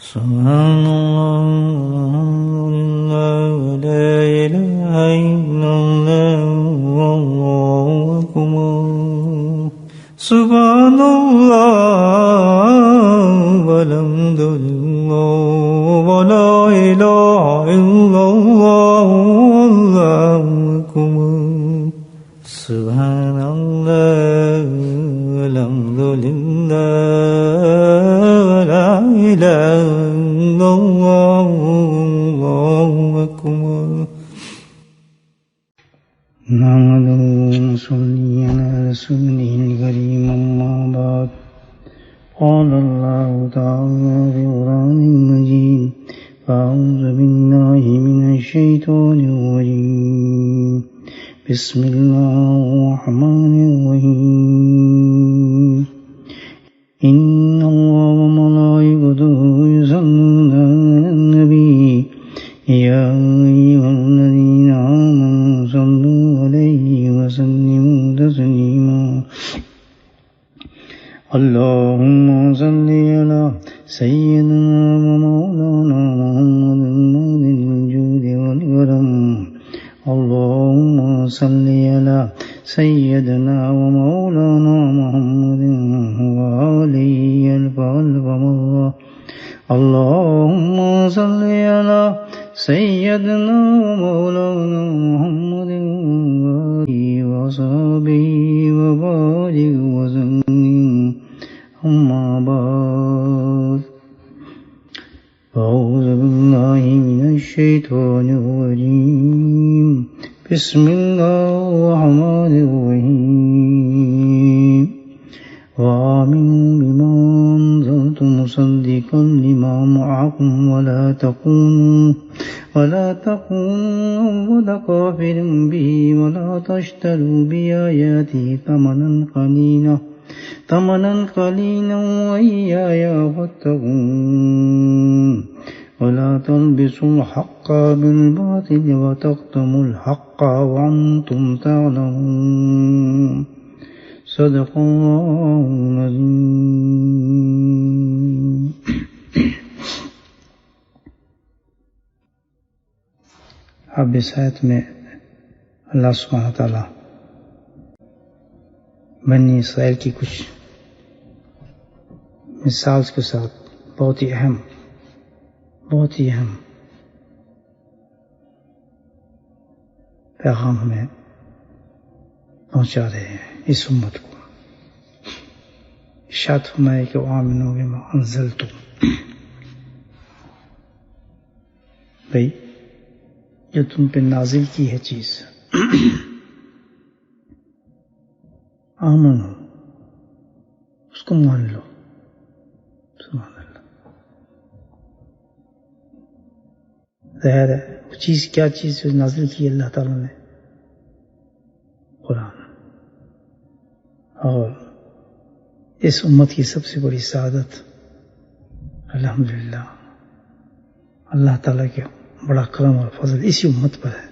سبحان الله لا إله إلا الله والله أكبر سبحان الله والحمد لله ولا إله إلا الله والله أكبر سبحان الله والحمد لله ولا إله إلا الله والله أكبر نحمده ونصلي على رسوله الكريم أما بعد قال الله تعالى في القرآن المجيد أعوذ بالله من الشيطان الرجيم بسم الله الرحمن الرحيم إن الله وملائكته يصلون على النبي يا أيها الذين آمنوا صلوا عليه وسلموا تسليما اللهم صل على سيدنا ومولانا محمد المولد الجود والكرم اللهم صل على سيدنا ومولانا محمد وآله ألف ألف مرة اللهم صل على سيدنا ومولانا محمد وآله وصحبه وبارك وسلم أما بعد أعوذ بالله من الشيطان الرجيم بسم الله الرحمن الرحيم وآمنوا بما أنزلت مصدقا لما معكم ولا تكونوا أول كافر به ولا تشتروا بآياتي ثمنا قليلا وإياي فاتقون ولا تلبسوا الحق بالباطل وتكتموا الحق وأنتم تعلمون صدق الله العظيم. اب اس آیت میں اللہ سبحانہ تعالیٰ بنی اسرائیل کی کچھ مثال کے ساتھ بہت ہی اہم پیغام ہمیں پہنچا رہے ہیں اس امت کو. ارشاد فرمائے کہ آمنوا بما انزلت، بھئی جو تم پہ نازل کی ہے چیز آمن ہو، اس کو مان لو. سبحان اللہ. ظاہر ہے وہ چیز کیا چیز جو نازل کی اللہ تعالیٰ نے؟ قرآن. اور اس امت کی سب سے بڑی سعادت الحمدللہ اللہ تعالیٰ کے بڑا کرم اور فضل اسی امت پر ہے.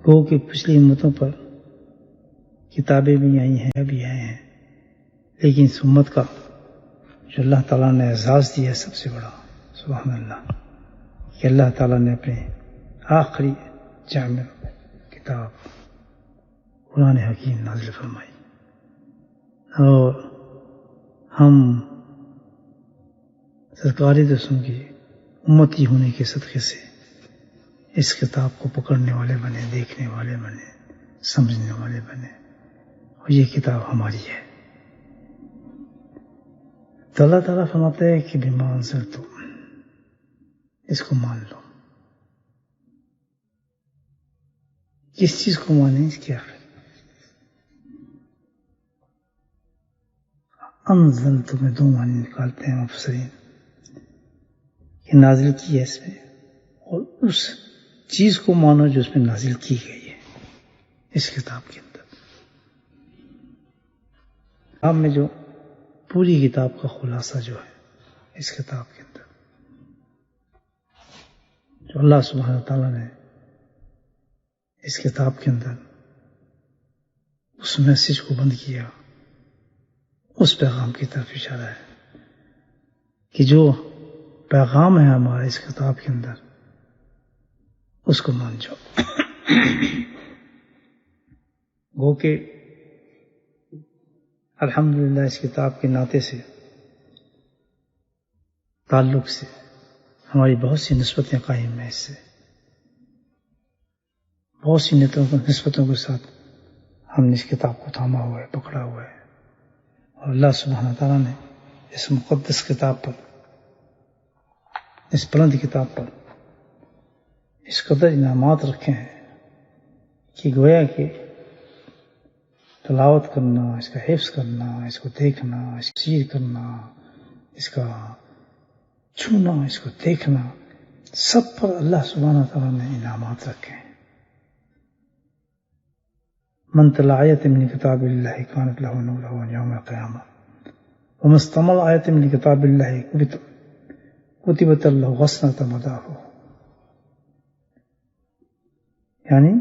گو کہ پچھلی امتوں پر کتابیں بھی آئی ہیں، ابھی آئے ہیں، لیکن اس امت کا جو اللہ تعالیٰ نے اعزاز دیا ہے سب سے بڑا، سبحان اللہ، کہ اللہ تعالیٰ نے اپنے آخری جامع کتاب قرآن حکیم نازل فرمائی. اور ہم سرکار رسول کی امتی ہونے کے صدقے سے اس کتاب کو پکڑنے والے بنے، دیکھنے والے بنے، سمجھنے والے بنے، اور یہ کتاب ہماری ہے. تو اللہ تعالیٰ فرماتا ہے کہ بما انزلت، اس کو مان لو. کس چیز کو مانیں؟ اس کی آخر انزلت میں دو معنی نکالتے ہیں مفسرین، کہ نازل کی ہے اس میں، اور اس چیز کو مانو جو اس میں نازل کی گئی ہے اس کتاب کے اندر. کتاب میں جو پوری کتاب کا خلاصہ جو ہے اس کتاب کے اندر، جو اللہ سبحانہ تعالیٰ نے اس کتاب کے اندر اس میسج کو بند کیا، اس پیغام کی طرف اشارہ ہے کہ جو پیغام ہے ہمارا اس کتاب کے اندر، اس کو مان جاؤ۔ گو کہ الحمدللہ اس کتاب کے ناطے سے، تعلق سے ہماری بہت سی نسبتیں قائم ہیں، اس سے بہت سی نسبتوں کے ساتھ ہم نے اس کتاب کو تھاما ہوا ہے، پکڑا ہوا ہے، اور اللہ سبحانہ تعالیٰ نے اس مقدس کتاب پر، اس بلند کتاب پر اس قدر انعامات رکھے ہیں کہ گویا کہ تلاوت کرنا، اس کا حفظ کرنا، اس کو دیکھنا، اس کو سیر کرنا، اس کا چھونا، اس کو دیکھنا، سب پر اللہ سبحانہ تعالیٰ نے انعامات رکھے ہیں۔ من تلا آیۃ من کتاب اللہ کانت لہ نورا یوم القیامہ ومن استمع آیۃ من کتاب اللہ کتبت لہ حسنۃ مداہ۔ یعنی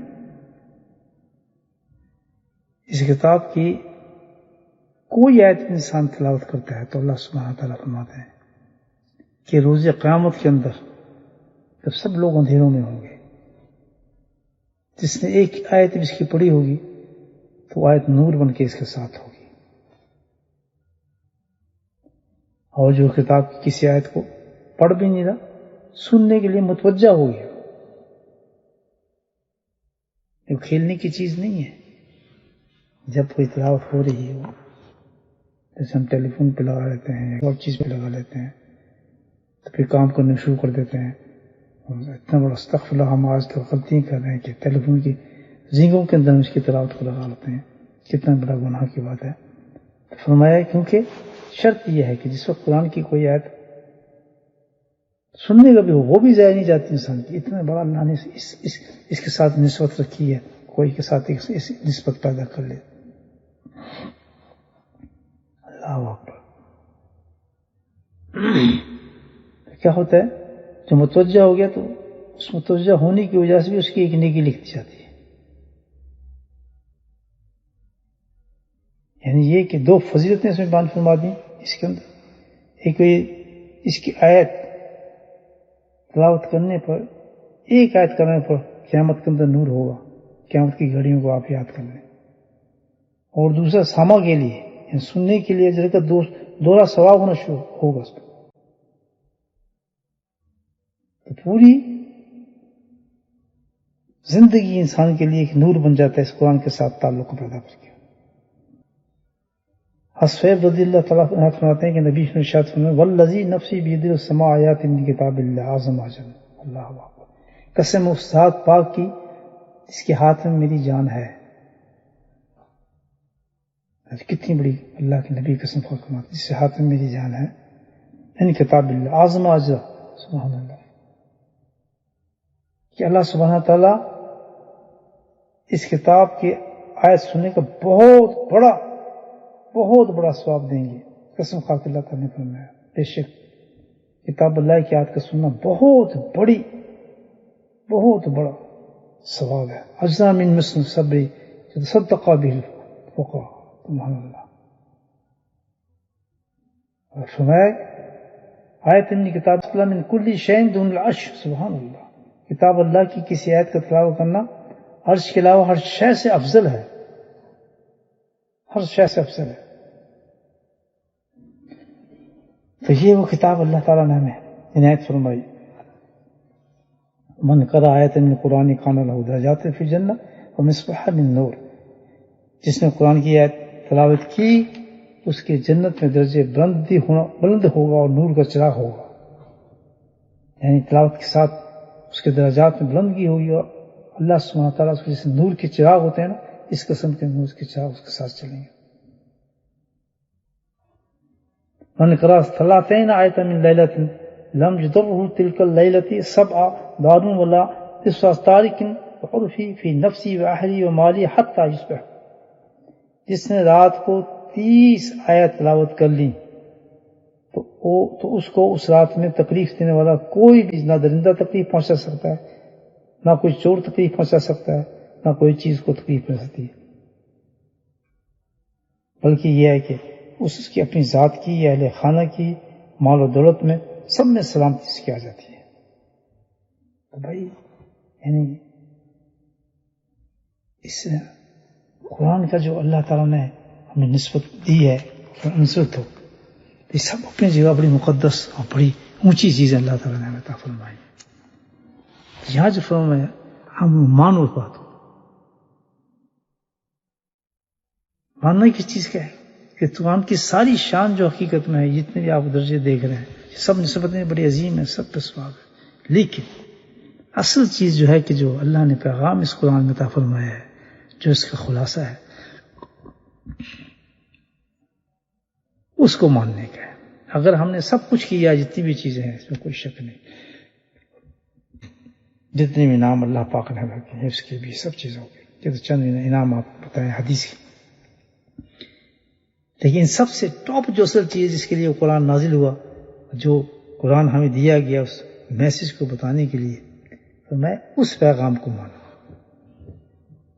اس کتاب کی کوئی آیت انسان تلاوت کرتا ہے تو اللہ سبحانہ تعالیٰ فرماتے ہیں کہ روز قیامت کے اندر جب سب لوگ اندھیروں میں ہوں گے، جس نے ایک آیت اس کی پڑھی ہوگی تو آیت نور بن کے اس کے ساتھ ہوگی، اور جو کتاب کی کسی آیت کو پڑھ بھی نہیں رہا، سننے کے لیے متوجہ ہو گیا، یہ کھیلنے کی چیز نہیں ہے۔ جب کوئی تلاوت ہو رہی ہے، جیسے ہم ٹیلی فون پہ لگا لیتے ہیں، اور چیز پہ لگا لیتے ہیں، تو پھر کام کرنے شروع کر دیتے ہیں، اور اتنا بڑا استغفر اللہ ہم آج تک غلطی کر رہے ہیں کہ ٹیلی فون کی زنگوں کے اندر اس کی تلاوت کو لگا لیتے ہیں، کتنا بڑا گناہ کی بات ہے۔ تو فرمایا کیونکہ شرط یہ ہے کہ جس وقت قرآن کی کوئی آیت سننے کا بھی ہو، وہ بھی ضائع نہیں جاتی انسان کی، اتنا بڑا اللہ نے اس کے ساتھ نسبت رکھی ہے، کوئی کے ساتھ اس نسبت پیدا کر لے۔ اللہ اکبر۔ کیا ہوتا ہے، جو متوجہ ہو گیا تو اس متوجہ ہونے کی وجہ سے بھی اس کی ایک نیکی لکھی جاتی ہے۔ یعنی یہ کہ دو فضیلتیں اس میں بیان فرما دی اس کے اندر، ایک اس کی آیت تلاوت کرنے پر، ایک آیت کرنے پر قیامت کے اندر نور ہوگا، قیامت کی گھڑیوں کو آپ یاد کر لیں، اور دوسرا سامع کے لیے، یعنی سننے کے لیے جیسے دوہرا ثواب ہونا شروع ہوگا اس پر۔ تو پوری زندگی انسان کے لیے ایک نور بن جاتا ہے اس قرآن کے ساتھ تعلق پیدا کر کے۔ حسفیب رضی اللہ تعالیٰ عنہ فرماتے ہیں کہ نبی صلی اللہ علیہ وسلم فرماتے ہیں والذی نفسی بیدہ السماع آیات من کتاب اللہ اعظم اجر۔ اللہ اکبر، قسم اس ذات پاک کی جس کے ہاتھ میں میری جان ہے۔ کتنی بڑی اللہ کے نبی قسم فرماتے ہیں، جس کے ہاتھ میں میری جان ہے، ان کتاب اللہ اعظم اجر۔ سبحان اللہ، کہ اللہ سبحانہ تعالیٰ اس کتاب کی آیت سننے کا بہت بڑا ثواب دیں گے۔ قسم خاک اللہ تعالیٰ نے فرمایا بے شک کتاب اللہ کی آیت کا سننا بہت بڑا ثواب ہے۔ اجزا من مثل صبر يتصدق به الفقراء۔ سبحان اللہ۔ اور فرمایا آیت من کتاب اللہ من کل شیء دون العرش۔ سبحان اللہ، کتاب اللہ کی کسی آیت کا تلاوت کرنا عرش کے علاوہ ہر شے سے افضل ہے، ہر شے سے افضل ہے۔ تو یہ وہ کتاب اللہ تعالیٰ نے ہمیں عنایت فرمائی۔ من قرأ آیۃ من قرآن کان لہ درجات فی الجنہ ومصباح من نور، جس نے قرآن کی آیت تلاوت کی اس کے جنت میں درجے بلند ہوگا اور نور کا چراغ ہوگا، یعنی تلاوت کے ساتھ اس کے درجات میں بلندگی ہوگی، اور اللہ سبحانہ تعالیٰ اس کے جیسے نور کے چراغ ہوتے ہیں نا، اس قسم کے نور کے چراغ اس کے ساتھ چلیں گے۔ من قرأ ثلاثین آیۃ من لیلۃ لم یضرہ تلک اللیلۃ سبع دار ولا تسع تارک وعرفی فی نفسی واہلی ومالی حتی یصبح، جس نے رات کو 30 آیت تلاوت کر لی تو اس کو اس رات میں تکلیف دینے والا کوئی بھی نہ درندہ تکلیف پہنچا سکتا ہے، نہ کوئی چور تکلیف پہنچا سکتا ہے، نہ کوئی چیز کو تکلیف پہنچ سکتی ہے، بلکہ یہ ہے کہ اس کی اپنی ذات کی یا اہل خانہ کی مال و دولت میں سب میں سلامتی اس کی آ جاتی ہے. تو بھائی یعنی اس قرآن کا جو اللہ تعالیٰ نے ہمیں نسبت دی ہے کہ نسبت ہو، یہ سب اپنی جگہ بڑی مقدس اور بڑی اونچی چیزیں اللہ تعالیٰ نے ہمیں عطا فرمائی. یہاں جو فرمایا ہم مانو اس بات کو. ماننا کس چیز کا ہے کہ قرآن کی ساری شان جو حقیقت میں ہے، جتنے بھی آپ درجے دیکھ رہے ہیں، سب نسبتیں بڑی عظیم ہیں، سب پہ ثواب ہے. لیکن اصل چیز جو ہے کہ جو اللہ نے پیغام اس قرآن میں عطا فرمایا ہے، جو اس کا خلاصہ ہے، اس کو ماننے کا ہے. اگر ہم نے سب کچھ کیا، جتنی بھی چیزیں ہیں، اس میں کوئی شک نہیں، جتنے بھی نام اللہ پاک نے رکھے ہیں اس کے بھی سب چیزوں کے، یہ تو چند انعام آپ بتائیں حدیث کی. لیکن سب سے ٹاپ جو اصل چیز جس کے لیے قرآن نازل ہوا، جو قرآن ہمیں دیا گیا اس میسج کو بتانے کے لیے، تو میں اس پیغام کو مانوں.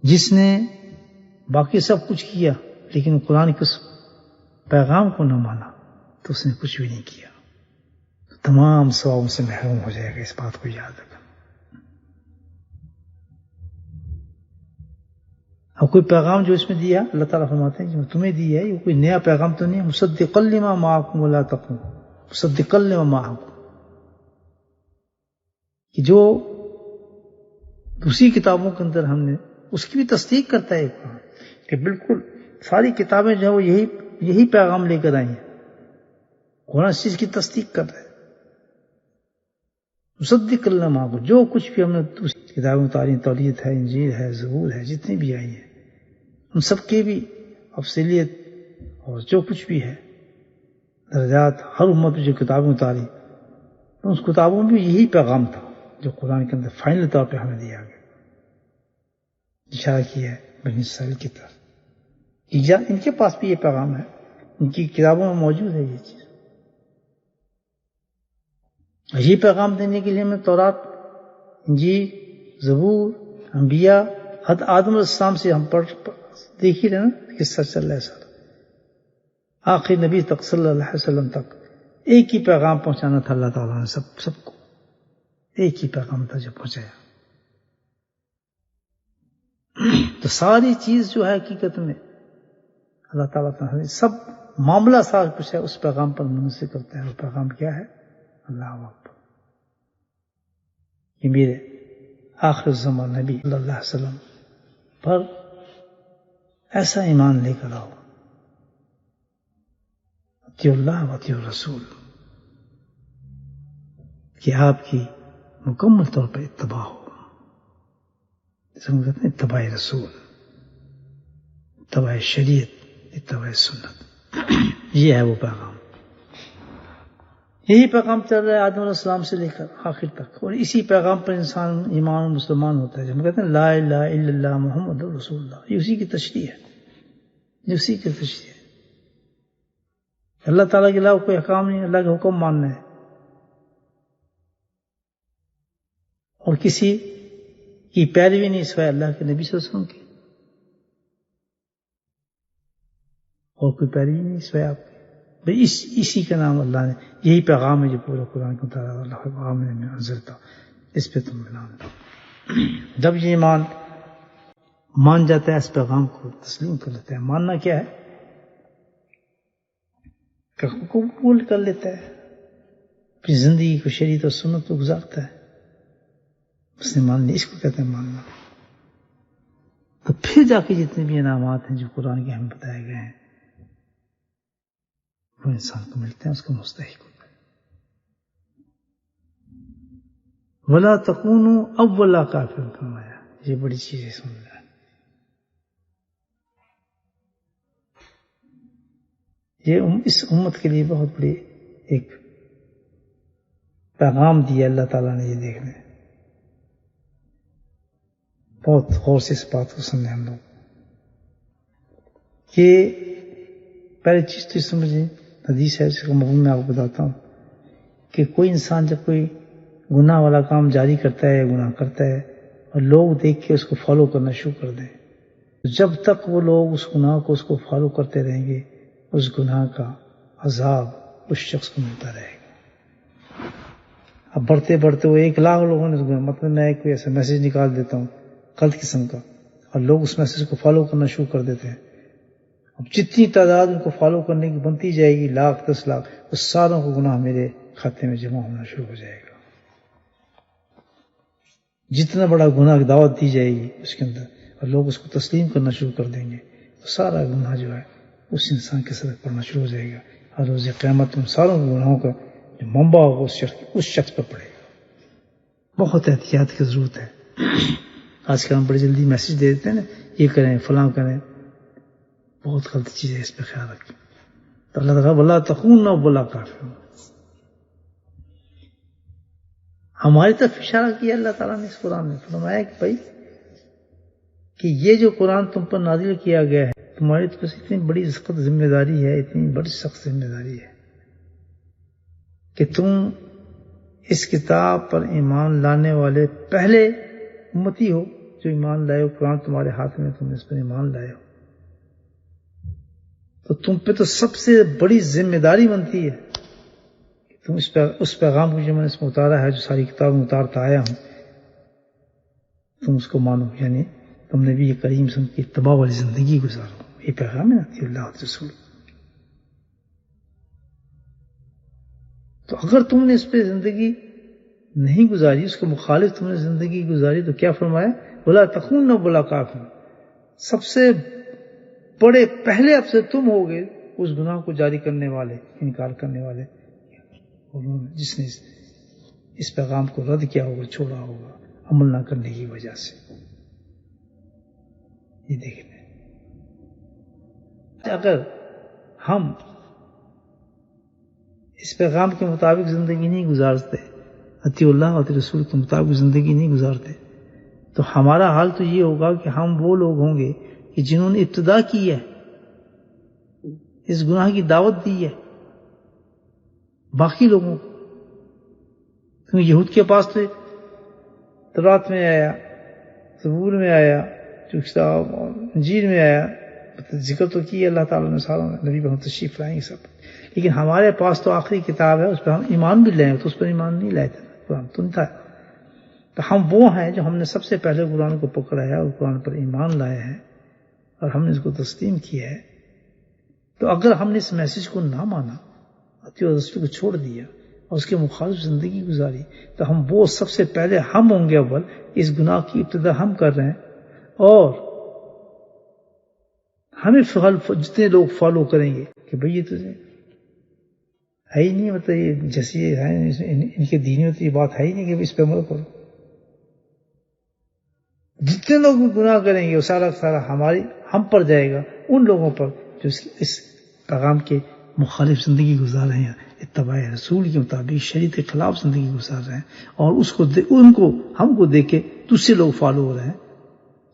جس نے باقی سب کچھ کیا لیکن قرآن کے اس پیغام کو نہ مانا تو اس نے کچھ بھی نہیں کیا، تمام ثوابوں سے محروم ہو جائے گا. اس بات کو یاد رکھنا. اور کوئی پیغام جو اس میں دیا، اللہ تعالیٰ فرماتے ہیں جو تمہیں دی ہے یہ کوئی نیا پیغام تو نہیں ہے. مصدقا لما معکم ولا تکونوا مصدقا لما معکم، کہ جو دوسری کتابوں کے اندر ہم نے اس کی بھی تصدیق کرتا ہے قرآن، کہ بالکل ساری کتابیں جو ہے وہ یہی پیغام لے کر آئی ہیں. قرآن اس چیز کی تصدیق کر رہا ہے. مصدقا لما معکم، جو کچھ بھی ہم نے دوسری کتابیں اتاری، توریت ہے، انجیل ہے، زبور ہے، جتنی بھی آئی ہیں، ان سب کی بھی افضلیت اور جو کچھ بھی ہے درجات، ہر امت میں جو کتابیں اتاری اس کتابوں میں یہی پیغام تھا جو قرآن کے اندر فائنل طور پہ ہمیں دیا گیا. اشارہ کیا ہے بنی اسرائیل کی طرف، ان کے پاس بھی یہ پیغام ہے، ان کی کتابوں میں موجود ہے یہ چیز. یہ پیغام دینے کے لیے ہمیں تورات، انجیل، زبور، انبیاء، حد آدم علیہ السلام سے ہم دیکھ ہی رہے نا قصہ چل رہا ہے سارا، آخری نبی تک صلی اللہ علیہ وسلم تک ایک ہی پیغام پہنچانا تھا. اللہ تعالیٰ نے سب کو ایک ہی پیغام تھا جو پہنچایا. تو ساری چیز جو ہے حقیقت میں اللہ تعالیٰ کا سب معاملہ سارا کچھ ہے اس پیغام پر منحصر کرتا ہے. وہ پیغام کیا ہے؟ اللہ اکبر. یہ میرے آخر الزمان نبی صلی اللہ علیہ وسلم پر ایسا ایمان لے کر آؤ، اطیعوا اللہ و اطیعوا الرسول، کہ آپ کی مکمل طور پر اتباع ہو. کہتے ہیں اتباع رسول، اتباع شریعت، اتباع سنت. یہ ہے وہ پیغام. یہی پیغام چل رہا ہے آدم علیہ السلام سے لے کر آخر تک، اور اسی پیغام پر انسان ایمان مسلمان ہوتا ہے. جب ہم کہتے ہیں لا الہ الا اللہ محمد رسول اللہ، یہ اسی کی تشریح ہے، یہ اسی کی تشریح ہے. اللہ تعالیٰ کے علاوہ کوئی احکام نہیں، اللہ کے حکم ماننا ہے. اور کسی کی پیروی نہیں سوائے اللہ کے نبی صلی اللہ علیہ وسلم کی، اور کوئی پیروی نہیں سوائے آپ کی. اسی کا نام اللہ نے، یہی پیغام ہے جو پورا قرآن کو اتارا اللہ پیغام نے انزل تھا، اس پہ تم ایمان لاؤ. جب یہ ایمان مان جاتا ہے، اس پیغام کو تسلیم کر لیتا ہے. ماننا کیا ہے؟ کہ قبول کر لیتا ہے، اپنی زندگی کو شریعت اور سنت کو گزارتا ہے. اس نے مان لیا، اس کو کہتے ہیں ماننا. تو پھر جا کے جتنے بھی انعامات ہیں جو قرآن کے ہمیں بتائے گئے ہیں وہ انسان کو ملتے ہیں، اس کو مستحق ہوتا ہے. وَلَا تَكُونُوا أَوَّلَ كَافِرٍ فرمایا. یہ بڑی چیز ہے، سن رہا ہے. یہ اس امت کے لیے بہت بڑی ایک پیغام دیا اللہ تعالیٰ نے. یہ دیکھنے بہت غور سے اس بات کو سمجھیں ہم لوگ کہ پہلی چیز تو سمجھیں، حدیث ہے جس کا مفہوم میں آپ کو بتاتا ہوں کہ کوئی انسان جب کوئی گناہ والا کام جاری کرتا ہے، گناہ کرتا ہے، اور لوگ دیکھ کے اس کو فالو کرنا شروع کر دیں، جب تک وہ لوگ اس گناہ کو اس کو فالو کرتے رہیں گے، اس گناہ کا عذاب اس شخص کو ملتا رہے گا. اب بڑھتے بڑھتے وہ 1,00,000 لوگوں نے مطلب میں کوئی ایسا میسج نکال دیتا ہوں غلط قسم کا، اور لوگ اس میسج کو فالو کرنا شروع کر دیتے ہیں. اب جتنی تعداد ان کو فالو کرنے کی بنتی جائے گی، 1,00,000 10,00,000، اس ساروں کو گناہ میرے کھاتے میں جمع ہونا شروع ہو جائے گا. جتنا بڑا گناہ کی دعوت دی جائے گی اس کے اندر اور لوگ اس کو تسلیم کرنا شروع کر دیں گے، تو سارا گناہ جو ہے اس انسان کے سر پڑنا شروع ہو جائے گا، اور روز قیامت ان ساروں گناہوں کا جو منبع ہوگا اس شخص پر پڑے گا. بہت احتیاط کی ضرورت ہے. آج کل ہم بڑی جلدی میسج دے دیتے ہیں نا، یہ کریں فلاں کریں، بہت غلط چیز ہے، اس پہ خیال رکھیں. تو اللہ تعالیٰ وَلَا تَخُونُوا وَلَا کَافِرُونَ، ہماری طرف اشارہ کیا اللہ تعالیٰ نے اس قرآن میں. فرمایا کہ بھائی کہ یہ جو قرآن تم پر نازل کیا گیا ہے تمہاری طرف سے اتنی بڑی سخت ذمہ داری ہے، اتنی بڑی سخت ذمہ داری ہے کہ تم اس کتاب پر ایمان لانے والے پہلے امتی ہو جو ایمان لائے ہو. قرآن تمہارے ہاتھ میں، تم نے اس پر ایمان لائے ہو، تو تم پہ تو سب سے بڑی ذمہ داری بنتی ہے کہ تم اس پیغام کو جو میں نے اس میں اتارا ہے، جو ساری کتاب میں اتارتا آیا ہوں، تم اس کو مانو. یعنی تم نے بھی یہ کریم سن کی اتباع والی زندگی گزارو. یہ پیغام ہے نا اللہ رسول. تو اگر تم نے اس پہ زندگی نہیں گزاری، اس کے مخالف تم نے زندگی گزاری، تو کیا فرمایا؟ وَلَا تَخُونُوا وَلَا کَافِرُونَ، سب سے بڑے پہلے اب سے تم ہوگے اس گناہ کو جاری کرنے والے، انکار کرنے والے، جس نے اس پیغام کو رد کیا ہوگا، چھوڑا ہوگا عمل نہ کرنے کی وجہ سے. یہ دیکھیں، اگر ہم اس پیغام کے مطابق زندگی نہیں گزارتے، اطیع اللہ اور رسول کے مطابق زندگی نہیں گزارتے، تو ہمارا حال تو یہ ہوگا کہ ہم وہ لوگ ہوں گے کہ جنہوں نے ابتدا کی ہے، اس گناہ کی دعوت دی ہے باقی لوگوں کو. کیونکہ یہود کے پاس تو تورات میں آیا، زبور میں آیا، انجیل میں آیا، ذکر تو کیا اللہ تعالیٰ نے ساروں میں، نبی پر تشریف لائیں گے سب. لیکن ہمارے پاس تو آخری کتاب ہے، اس پہ ہم ایمان بھی لائیں، تو اس پر ایمان نہیں لائے تھے، قرآن تو نہیں تھا. تو ہم وہ ہیں جو ہم نے سب سے پہلے قرآن کو پکڑا ہے اور قرآن پر ایمان لائے ہیں اور ہم نے اس کو تسلیم کیا ہے. تو اگر ہم نے اس میسج کو نہ مانا، اطیع رسول کو چھوڑ دیا اور اس کے مخالف زندگی گزاری، تو ہم وہ سب سے پہلے ہم ہوں گے اول، اس گناہ کی ابتدا ہم کر رہے ہیں، اور ہمیں جتنے لوگ فالو کریں گے کہ بھئی یہ تو ہے ہی نہیں، مطلب یہ جیسی ہے ان کے دین میں تو یہ بات ہے ہی نہیں کہ اس پہ عمل کرو. جتنے لوگ گناہ کریں گے وہ سارا ہم پر جائے گا، ان لوگوں پر جو اس پیغام کے مخالف زندگی گزار رہے ہیں، اتباع رسول کے مطابق شریعت کے خلاف زندگی گزار رہے ہیں، اور اس کو ہم کو دیکھ کے دوسرے لوگ فالو ہو رہے ہیں،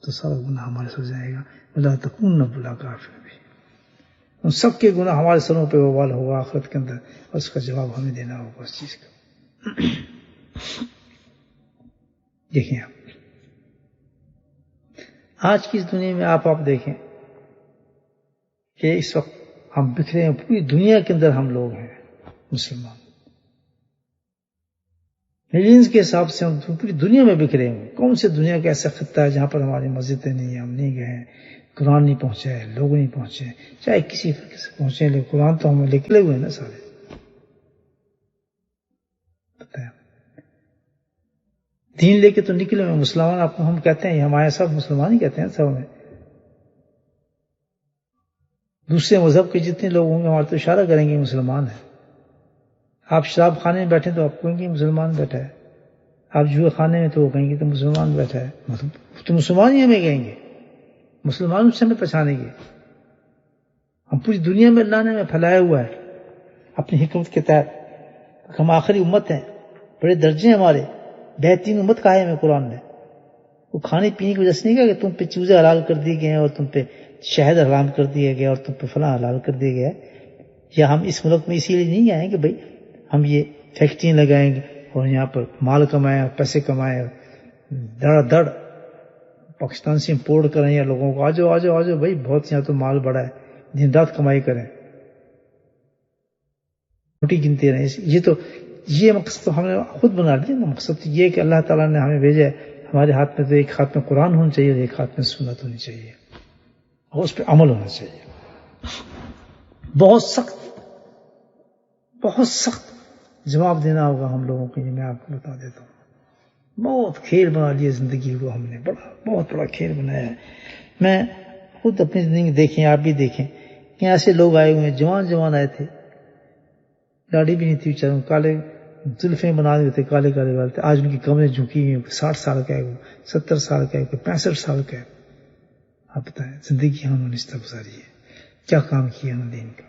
تو سارا گناہ ہمارے سر جائے گا. وَلَا تَخُونُوا وَلَا کَافِرُونَ، ان سب کے گناہ ہمارے سروں پہ وبال ہوگا آخرت کے اندر، اور اس کا جواب ہمیں دینا ہوگا اس چیز کا. دیکھیں آج کی اس دنیا میں آپ دیکھیں کہ اس وقت ہم بکھرے ہیں، پوری دنیا کے اندر ہم لوگ ہیں مسلمان، ملینز کے حساب سے ہم پوری دنیا میں بکھرے ہیں. کون سے دنیا کا ایسا خطہ ہے جہاں پر ہماری مسجدیں نہیں ہیں، ہم نہیں گئے ہیں، قرآن نہیں پہنچے ہیں، لوگ نہیں پہنچے ہیں، چاہے کسی فرقے سے پہنچے ہیں، لیکن قرآن تو ہم نکلے ہوئے ہیں نا سارے. دین لے کے تو نکلے ہوئے مسلمان، آپ کو ہم کہتے ہیں، ہمارے سب مسلمان ہی کہتے ہیں سب میں. دوسرے مذہب کے جتنے لوگ ہوں گے ہمارے تو اشارہ کریں گے مسلمان ہیں. آپ شراب خانے میں بیٹھیں تو آپ کہیں گے مسلمان بیٹھا ہے، آپ جوئے خانے میں تو وہ کہیں گے تو مسلمان بیٹھا ہے. تو مسلمان ہی ہمیں کہیں گے، مسلمان سے ہمیں پہچانیں گے. ہم پوری دنیا میں اللہ نے ہمیں پھیلایا ہوا ہے اپنی حکمت کے تحت. ہم آخری امت ہیں، بڑے درجے ہمارے، بہترین امت کہا ہے ہمیں قرآن نے. وہ کھانے پینے کی وجہ سے نہیں کہا کہ تم پہ چوزے حلال کر دیے گئے ہیں اور تم پہ شہد حرام کر دیا گیا اور تم پہ فلاں حلال کر دیا گیا. یا ہم اس ملک میں اسی لیے نہیں آئے کہ بھئی ہم یہ فیکٹریاں لگائیں گے اور یہاں پر مال کمائیں اور پیسے کمائیں، دڑ پاکستان سے امپورٹ کریں، یا لوگوں کو آ جاؤ بھئی بہت یہاں تو مال بڑا ہے، دن رات کمائی کریں، روٹی گنتے رہیں. یہ تو یہ مقصد تو ہم نے خود بنا لیا نا. مقصد تو یہ کہ اللہ تعالیٰ نے ہمیں بھیجا ہے, ہمارے ہاتھ میں تو ایک ہاتھ میں قرآن ہونا چاہیے اور ایک ہاتھ میں سنت ہونی چاہیے اور اس پہ عمل ہونا چاہیے. بہت سخت جواب دینا ہوگا ہم لوگوں کو, یہ میں آپ کو بتا دیتا ہوں. بہت کھیل بنا لیا زندگی کو ہم نے, بہت بڑا کھیل بنایا ہے. میں خود اپنی زندگی دیکھیں, آپ بھی دیکھیں کہ ایسے لوگ آئے ہوئے ہیں, جوان آئے تھے, داڑھی بھی نہیں تھی بیچاروں, کالے زلفیں بنا دیے تھے, کالے والے تھے. آج ان کی کمریں جھکی ہوئی ہیں, 60 سال کا ہے, کوئی 70 سال کا ہے, کوئی 65 سال کا ہے. آپ بتائیں زندگی انہوں نے اس طرح گزاری ہے, کیا کام کیا انہوں نے دین کا.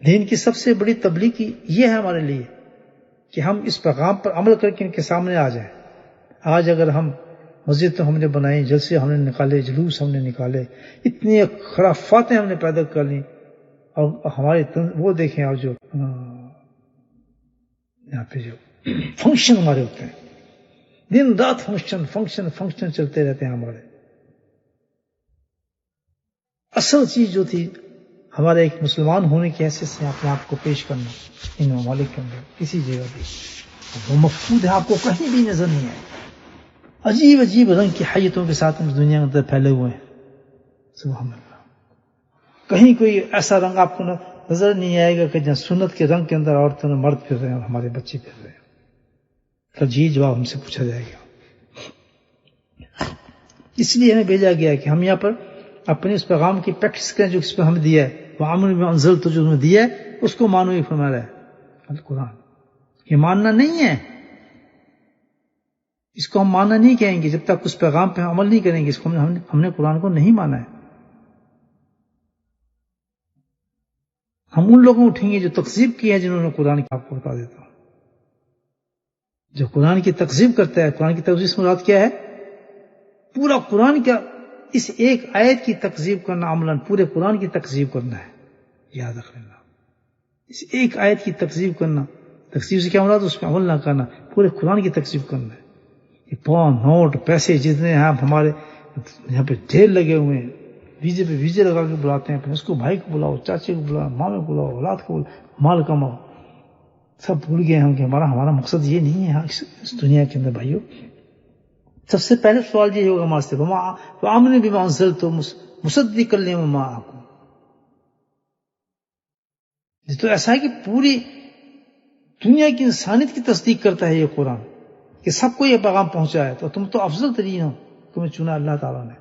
دین کی سب سے بڑی تبلیغ یہ ہے ہمارے لیے کہ ہم اس پیغام پر عمل کر کے ان کے سامنے آ جائیں. آج اگر ہم مسجد تو ہم نے بنائی, جلسے ہم نے نکالے, جلوس ہم نے نکالے, اتنی خرافاتیں ہم نے پیدا کر لی, اور ہمارے وہ دیکھیں, اور جو یہاں پہ جو فنکشن ہمارے ہوتے ہیں, دن رات فنکشن چلتے رہتے ہیں ہمارے. اصل چیز جو تھی ہمارے ایک مسلمان ہونے کی حیثیت سے اپنے آپ کو پیش کرنا ان ممالک کے اندر کسی جگہ بھی, وہ مفقود ہے, آپ کو کہیں بھی نظر نہیں آئے. عجیب رنگ کی حیتوں کے ساتھ ہم دنیا کے اندر پھیلے ہوئے ہیں. سبحان اللہ. کہیں کوئی ایسا رنگ آپ کو نظر نہیں آئے گا کہ جہاں سنت کے رنگ کے اندر عورتوں نے مرد پھر رہے ہیں اور ہمارے بچے پھر رہے ہیں. تو جی جواب ہم سے پوچھا جائے گا. اس لیے ہمیں بھیجا گیا ہے کہ ہم یہاں پر اپنے اس پیغام کی پریکٹس کریں جو اس پہ ہمیں دیا ہے. وَعَمْرُ بِمَا أَنزَلْتُ جو ہمیں دیا ہے اس کو مانو, یہ فرما رہا ہے القرآن. یہ ماننا نہیں ہے, اس کو ہم ماننا نہیں کہیں گے جب تک اس پیغام پہ عمل نہیں کریں گے. اس کو ہم نے قرآن کو نہیں مانا ہے. ہم ان لوگوں اٹھیں گے جو تکذیب کی ہے, جنہوں نے قرآن کی, آپ کو بتا دیتا ہوں, جو قرآن کی تکذیب کرتا ہے. قرآن کی تکذیب سے مراد کیا ہے؟ پورا قرآن کا اس ایک آیت کی تکذیب کرنا, عملاً پورے قرآن کی تکذیب کرنا ہے. یاد رکھ لینا, اس ایک آیت کی تکذیب کرنا. تکذیب سے کیا مراد؟ اس پہ عمل نہ کرنا, پورے قرآن کی تکذیب کرنا ہے. یہ پاؤں نوٹ پیسے جتنے ہیں ہمارے یہاں پہ ڈھیر لگے ہوئے ہیں, ویزے پہ ویزے لگا کے بلاتے ہیں, پھر اس کو بھائی کو بلاؤ, چاچے کو بلاؤ, ماں کو بلاؤ, اولاد کو بلاؤ, مال کماؤ. سب بھول گئے ہم کہ ہمارا مقصد یہ نہیں ہے اس دنیا کے اندر. بھائیو, سب سے پہلے سوال یہ ہوگا ہمارے سے, وَعَمْرُ بِمَا أَنزَلْتُ مُصَدِّقًا لِمَا مَعَكُمْ. تو ایسا ہے کہ پوری دنیا کی انسانیت کی تصدیق کرتا ہے یہ قرآن, کہ سب کو یہ پیغام پہنچا ہے. تو تم تو افضل ترین ہو, تمہیں چنا اللہ تعالیٰ نے.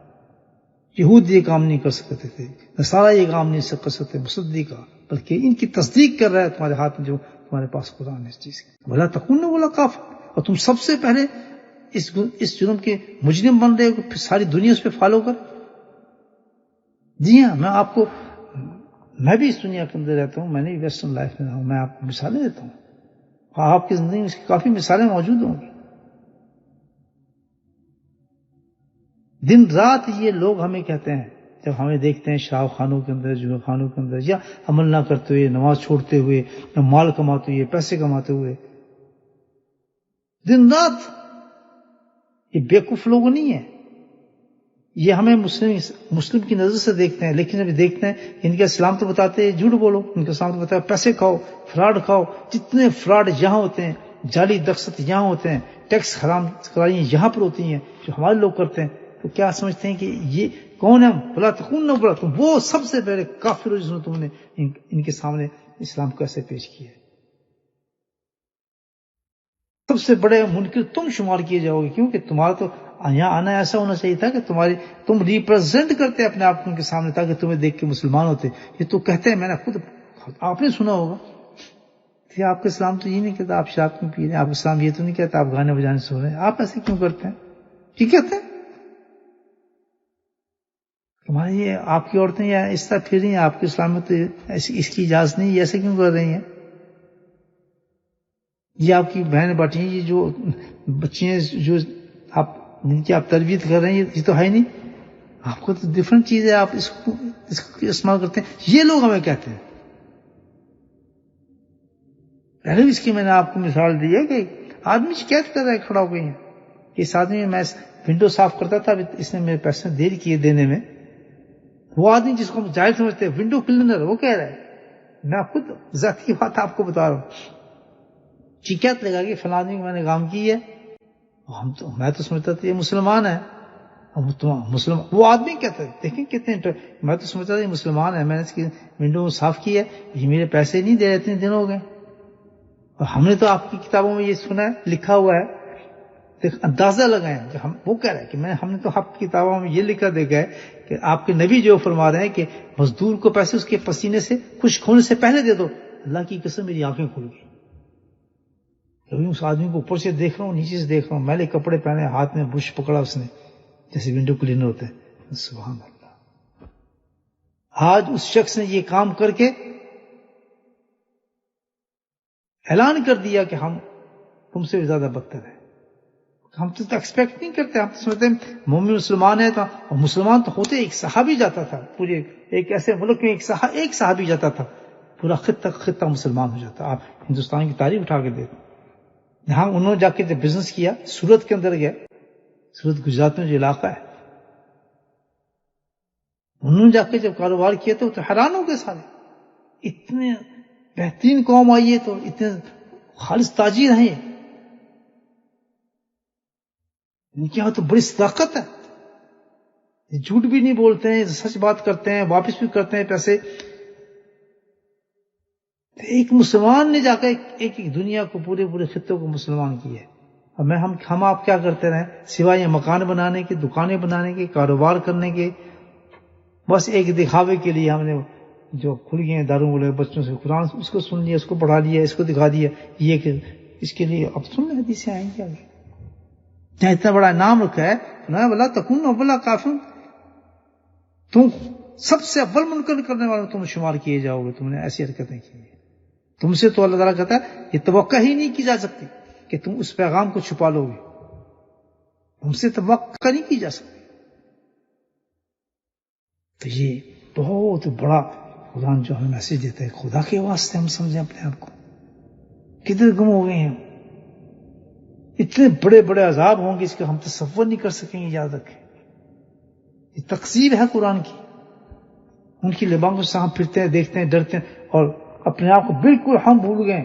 یہود یہ کام نہیں کر سکتے تھے, نصارہ یہ کام نہیں کر سکتے مصدقہ, بلکہ ان کی تصدیق کر رہا ہے تمہارے ہاتھ میں جو تمہارے پاس قرآن ہے اس چیز کی. بھلا تکون بولا کاف, اور تم سب سے پہلے اس جرم کے مجرم بن رہے ہو, پھر ساری دنیا اس پہ فالو کر. جی ہاں, میں بھی اس دنیا کے اندر رہتا ہوں, میں نے ویسٹرن لائف میں رہا ہوں, میں آپ کو مثالیں دیتا ہوں. آپ کی زندگی میں اس کی کافی مثالیں موجود ہوں گی. دن رات یہ لوگ ہمیں کہتے ہیں, جب ہمیں دیکھتے ہیں شراب خانوں کے اندر, جوا خانوں کے اندر, یا عمل نہ کرتے ہوئے, نماز چھوڑتے ہوئے, یا مال کماتے ہوئے, پیسے کماتے ہوئے, دن رات, یہ بیوقوف لوگ نہیں ہیں. یہ ہمیں مسلم کی نظر سے دیکھتے ہیں, لیکن جب دیکھتے ہیں ان کا اسلام تو بتاتے ہیں جھوٹ بولو, ان کا اسلام تو بتاتا ہے پیسے کھاؤ, فراڈ کھاؤ. جتنے فراڈ یہاں ہوتے ہیں, جعلی دخشت یہاں ہوتے ہیں, ٹیکس حرام کرائیاں یہاں پر ہوتی ہیں جو ہمارے لوگ کرتے ہیں, تو کیا سمجھتے ہیں کہ یہ کون ہے؟ بلا تکون نہ بلا, تم وہ سب سے پہلے کافر ہو جس نے تم نے ان کے سامنے اسلام کو ایسے پیش کیا ہے. سب سے بڑے منکر تم شمار کیے جاؤ گے, کیونکہ تمہارا تو یہاں آنا ایسا ہونا چاہیے تھا کہ تم ریپرزینٹ کرتے اپنے آپ کو ان کے سامنے, تاکہ تمہیں دیکھ کے مسلمان ہوتے. یہ تو کہتے ہیں, میں نے خود, آپ نے سنا ہوگا کہ آپ کا اسلام تو یہ نہیں کہتا آپ شراب کیوں پی رہے ہیں, آپ اسلام یہ تو نہیں کہتا آپ گانے بجانے سو رہے ہیں, آپ ایسے کیوں کرتے ہیں؟ یہ کہتے ہیں تمہارے یہ آپ کی عورتیں یا اس طرح پھر رہی ہیں, آپ کے اسلام میں تو اس کی اجازت نہیں, یہ ایسے کیوں کر رہی ہیں؟ یہ آپ کی بہن بیٹھی ہیں, یہ جو بچی ہیں جو جن کی آپ تربیت کر رہے ہیں, یہ تو ہے نہیں, آپ کو تو ڈفرنٹ چیز ہے, آپ اس کو استعمال کرتے ہیں. یہ لوگ ہمیں کہتے ہیں. پہلے بھی اس کی میں نے آپ کو مثال دی ہے کہ آدمی شکایت کر رہا ہے کھڑا ہو گئی ہے کہ اس آدمی میں ونڈو صاف کرتا تھا, اس نے میرے پیسے دیر کیے دینے میں. وہ آدمی جس کو ہم جاہل سمجھتے ہیں, ونڈو کلینر, وہ کہہ رہا ہے میں خود ذاتی بات آپ کو بتا رہا ہوں، چیخت لگا کہ فلاں آدمی میں نے کام کی ہے، میں تو سمجھتا تھا یہ مسلمان ہے، مسلمان وہ آدمی کہتا ہے دیکھیں کتنے میں تو سمجھتا تھا یہ مسلمان ہے، میں نے اس کی ونڈو صاف کی ہے، یہ میرے پیسے نہیں دے رہے، اتنے دن ہو گئے، اور ہم نے تو آپ کی کتابوں میں یہ سنا ہے، لکھا ہوا ہے، اندازہ لگائیں جو وہ کہہ رہے ہیں کہ ہم نے تو آپ کی کتابوں میں یہ لکھا دیکھا ہے کہ آپ کے نبی جو فرما رہے ہیں کہ مزدور کو پیسے اس کے پسینے سے خشک ہونے سے پہلے دے دو، اللہ کی قسم میری آنکھیں کھل گئی، کبھی اس آدمی کو اوپر سے دیکھ رہا ہوں، نیچے سے دیکھ رہا ہوں، میلے کپڑے پہنے، ہاتھ میں برش پکڑا اس نے جیسے ونڈو کلینر ہوتے ہیں، سبحان اللہ۔ آج اس شخص نے یہ کام کر کے اعلان کر دیا کہ ہم تم سے بھی زیادہ بدتر ہیں، ہم تو ایکسپیکٹ نہیں کرتے، ہم تو سمجھتے ہیں مومن مسلمان ہے تو مسلمان تو ہوتے ایک صحابی جاتا تھا، پورے ایک ایسے ملک میں ایک صحابی جاتا تھا، پورا خطہ مسلمان ہو جاتا۔ آپ ہندوستان کی تاریخ اٹھا کے دیکھیں، یہاں انہوں نے جا کے جب بزنس کیا، سورت کے اندر گئے، سورت گجرات میں جو علاقہ ہے، انہوں نے جا کے جب کاروبار کیا تو حیران ہو گئے سارے، اتنے بہترین قوم آئی ہے، تو اتنے خالص تاجر ہیں، ان کے یہاں تو بڑی صداقت ہے، جھوٹ بھی نہیں بولتے ہیں، سچ بات کرتے ہیں، واپس بھی کرتے ہیں پیسے۔ ایک مسلمان نے جا کے ایک دنیا کو پورے خطوں کو مسلمان کی ہے، اور ہم آپ کیا کرتے رہے سوائے یہ مکان بنانے کے، دکانیں بنانے کے، کاروبار کرنے کے، بس ایک دکھاوے کے لیے ہم نے جو کھل گئے ہیں داروں والے بچوں سے قرآن اس کو سن لیا، اس کو پڑھا لیا، اس کو دکھا دیا، یہ کہ اس کے لیے اب سن لیں حدیثیں آئیں گے آگے، جہاں اتنا بڑا نام رکھا ہے وَلَا تَكُونُ أَوَّلَ كَافِرٍ، تم سب سے اول منکر کرنے والوں تم شمار کیے جاؤ گے، تم نے ایسی حرکتیں کی ہیں، تم سے تو اللہ تعالیٰ کہتا ہے یہ توقع ہی نہیں کی جا سکتی کہ تم اس پیغام کو چھپا لو گے، تم سے توقع نہیں کی جا سکتی۔ تو یہ بہت بڑا قرآن جو ہمیں میسج دیتا ہے، خدا کے واسطے ہم سمجھیں اپنے آپ کو، کدھر گم ہو گئے ہیں، اتنے بڑے بڑے عذاب ہوں گے اس کا ہم تصور نہیں کر سکیں گے، یاد رکھیں یہ تقسیم ہے قرآن کی، ان کی لباس کو سانپ پھرتے ہیں، دیکھتے ہیں، ڈرتے ہیں، اور اپنے آپ کو بالکل ہم بھول گئے۔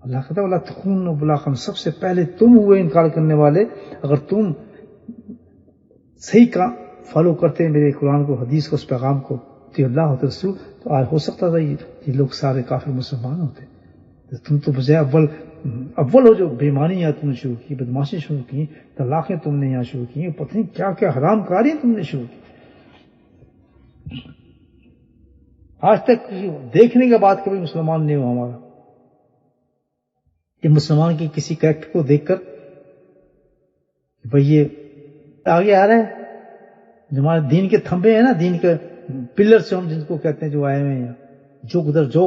اللہ کہتا ہے وَلَا تَكُونُوا بُلَاغًا، سب سے پہلے تم ہوئے انکار کرنے والے، اگر تم صحیح کا فالو کرتے ہیں میرے قرآن کو، حدیث کو، اس پیغام کو، تو اللہ ہوتے رسول، تو آج ہو سکتا تھا یہ لوگ سارے کافر مسلمان ہوتے، تم تو بجائے اول ہو جو بیمانیاں تم نے شروع کی، بدماشی شروع کی، طلاقیں تم نے یہاں شروع کی، پتہ نہیں کیا کیا حرام کاریاں تم نے شروع کی، آج تک دیکھنے کے بعد کبھی مسلمان نہیں ہوا ہمارا، کہ مسلمان کی کسی کریکٹر کو دیکھ کر بھئی یہ آگے آ رہا ہے، جو ہمارے دین کے تھمبے ہیں نا، دین کے پلر سے ہم جن کو کہتے ہیں، جو آئے ہوئے ہیں، جو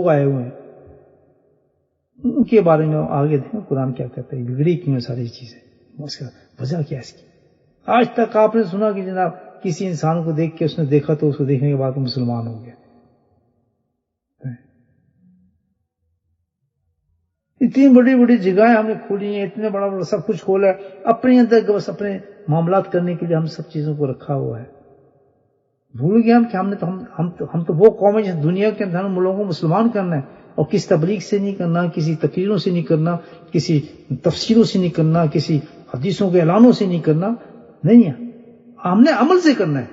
آئے ہوئے ہیں، ان کے بارے میں آگے دیکھیں قرآن کیا کہتا ہے، بگڑی کیوں ہے ساری چیزیں، اس کا وجہ کیا ہے اس کی۔ آج تک آپ نے سنا کہ جناب کسی انسان کو دیکھ کے اس نے دیکھا تو اس کو دیکھنے کے بعد وہ مسلمان ہو گیا؟ اتنی بڑی بڑی جگہیں ہم نے کھولی ہیں، اتنے بڑا بڑا سب کچھ کھولا ہے، اپنے اندر بس اپنے معاملات کرنے کے لیے ہم سب چیزوں کو رکھا ہوا ہے، بھول گئے ہم کہ ہم تو وہ قوم ہے جس دنیا کے اندر ہم لوگوں کو مسلمان کرنا ہے، اور کسی تبلیغ سے نہیں کرنا، کسی تقریروں سے نہیں کرنا، کسی تفسیروں سے نہیں کرنا، کسی حدیثوں کے اعلانوں سے نہیں کرنا، نہیں ہے، ہم نے عمل سے کرنا ہے۔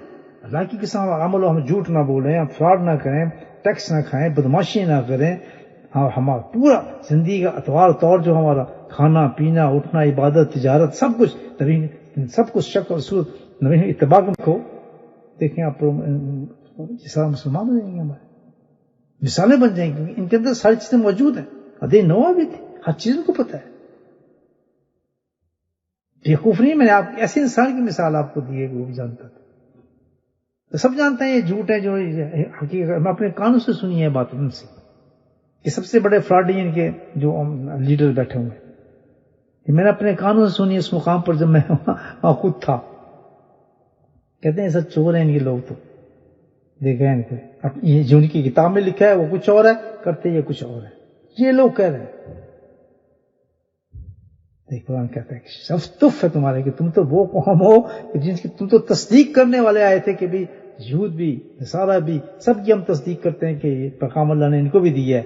اللہ کی قسم عمل، ہم جھوٹ نہ بولیں، ہم فراڈ نہ کریں، ٹیکس نہ کھائیں، بدماشی نہ کریں، ہمارا پورا زندگی کا اطوار طور جو ہمارا کھانا پینا اٹھنا عبادت تجارت سب کچھ شکل اور صورت نبی اتباع کو دیکھیں آپ جیسا مسلمان ہو جائیں گے، ہمارے مثالیں بن جائیں گی، ان کے اندر ساری چیزیں موجود ہیں، ادے نوا بھی تھی، ہر چیز کو پتہ ہے، بیوقوف نہیں، میں نے آپ ایسے انسان کی مثال آپ کو دی ہے کہ وہ بھی جانتا تھا، تو سب جانتے ہیں یہ جھوٹ ہے، جو حقیقت میں اپنے کانوں سے سنی ہے بات ان سے، یہ سب سے بڑے فراڈی ان کے جو لیڈر بیٹھے ہوئے ہیں، میں نے اپنے کانوں سے سنی اس مقام پر جب میں وہاں خود تھا، کہتے ہیں سب چور ہیں ان کے لوگ، تو دیکھا ہے ان کو، یہ جو ان کی کتاب میں لکھا ہے وہ کچھ اور ہے، کرتے یہ کچھ اور ہے، یہ لوگ کہہ رہے ہیں۔ قرآن کہتا ہے کہ تف ہے تمہارے کہ تم تو وہ قوم ہو جن کی تم تو تصدیق کرنے والے آئے تھے کہ بھی یہود بھی نصارہ بھی سب کی ہم تصدیق کرتے ہیں کہ یہ پیغام اللہ نے ان کو بھی دیا ہے،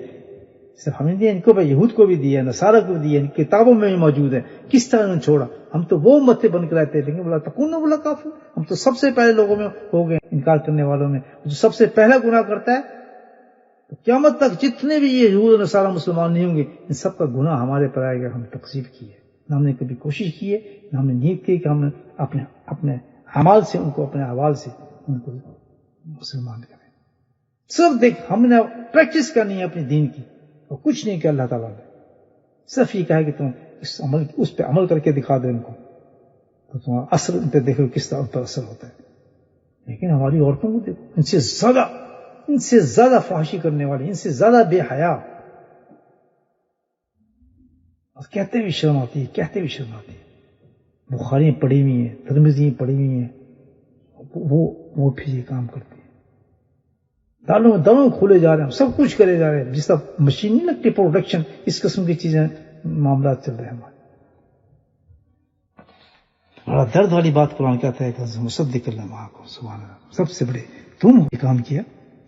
صرف ہمیں دیا، ان کو بھی، یہود کو بھی دیا، نصارہ کو بھی دیا، ان کی کتابوں میں بھی موجود ہے. کس طرح انہوں نے چھوڑا؟ ہم تو وہ امت بن کر آتے ہیں، لیکن بولا تکون بولا کافر، ہم تو سب سے پہلے لوگوں میں ہو گئے انکار کرنے والوں میں. جو سب سے پہلا گناہ کرتا ہے تو قیامت تک جتنے بھی یہ یہود نصارہ مسلمان نہیں ہوں گے، ان سب کا گناہ ہمارے پر آئے گا. ہم تکذیب کی ہے، نہ ہم نے کبھی کوشش کی ہے، نہ ہم نے نیت کی کہ ہم اپنے اعمال سے ان کو، اپنے احوال سے ان کو مسلمان کریں. صرف دیکھ ہم نے پریکٹس کرنی ہے اپنی دین کی، اور کچھ نہیں کہ اللہ تعالیٰ نے صرف یہ کہا کہ تم اس پہ عمل کر کے دکھا دو ان کو، تو تمہارا اثر ان پہ دیکھو کس طرح ان پر اثر ہوتا ہے. لیکن ہماری عورتوں کو دیکھو، ان سے زیادہ فحاشی کرنے والی، ان سے زیادہ بے حیا، اور کہتے بھی شرم آتی ہے. بخاری پڑھی ہوئی ہیں، ترمذی پڑھی ہوئی ہیں، وہ پھر یہ کام کرتے ہیں. دونوں کھولے جا رہے ہیں، سب کچھ کرے جا رہے ہیں، جس طرح مشین نہیں لگتی پروڈکشن، اس قسم کی چیزیں معاملات چل رہے ہیں ہمارے. بڑا درد والی بات قرآن کہتا ہے کہ مصدق اللہ معاہ کو، سبحان اللہ، سب سے بڑے تم یہ کام کیا.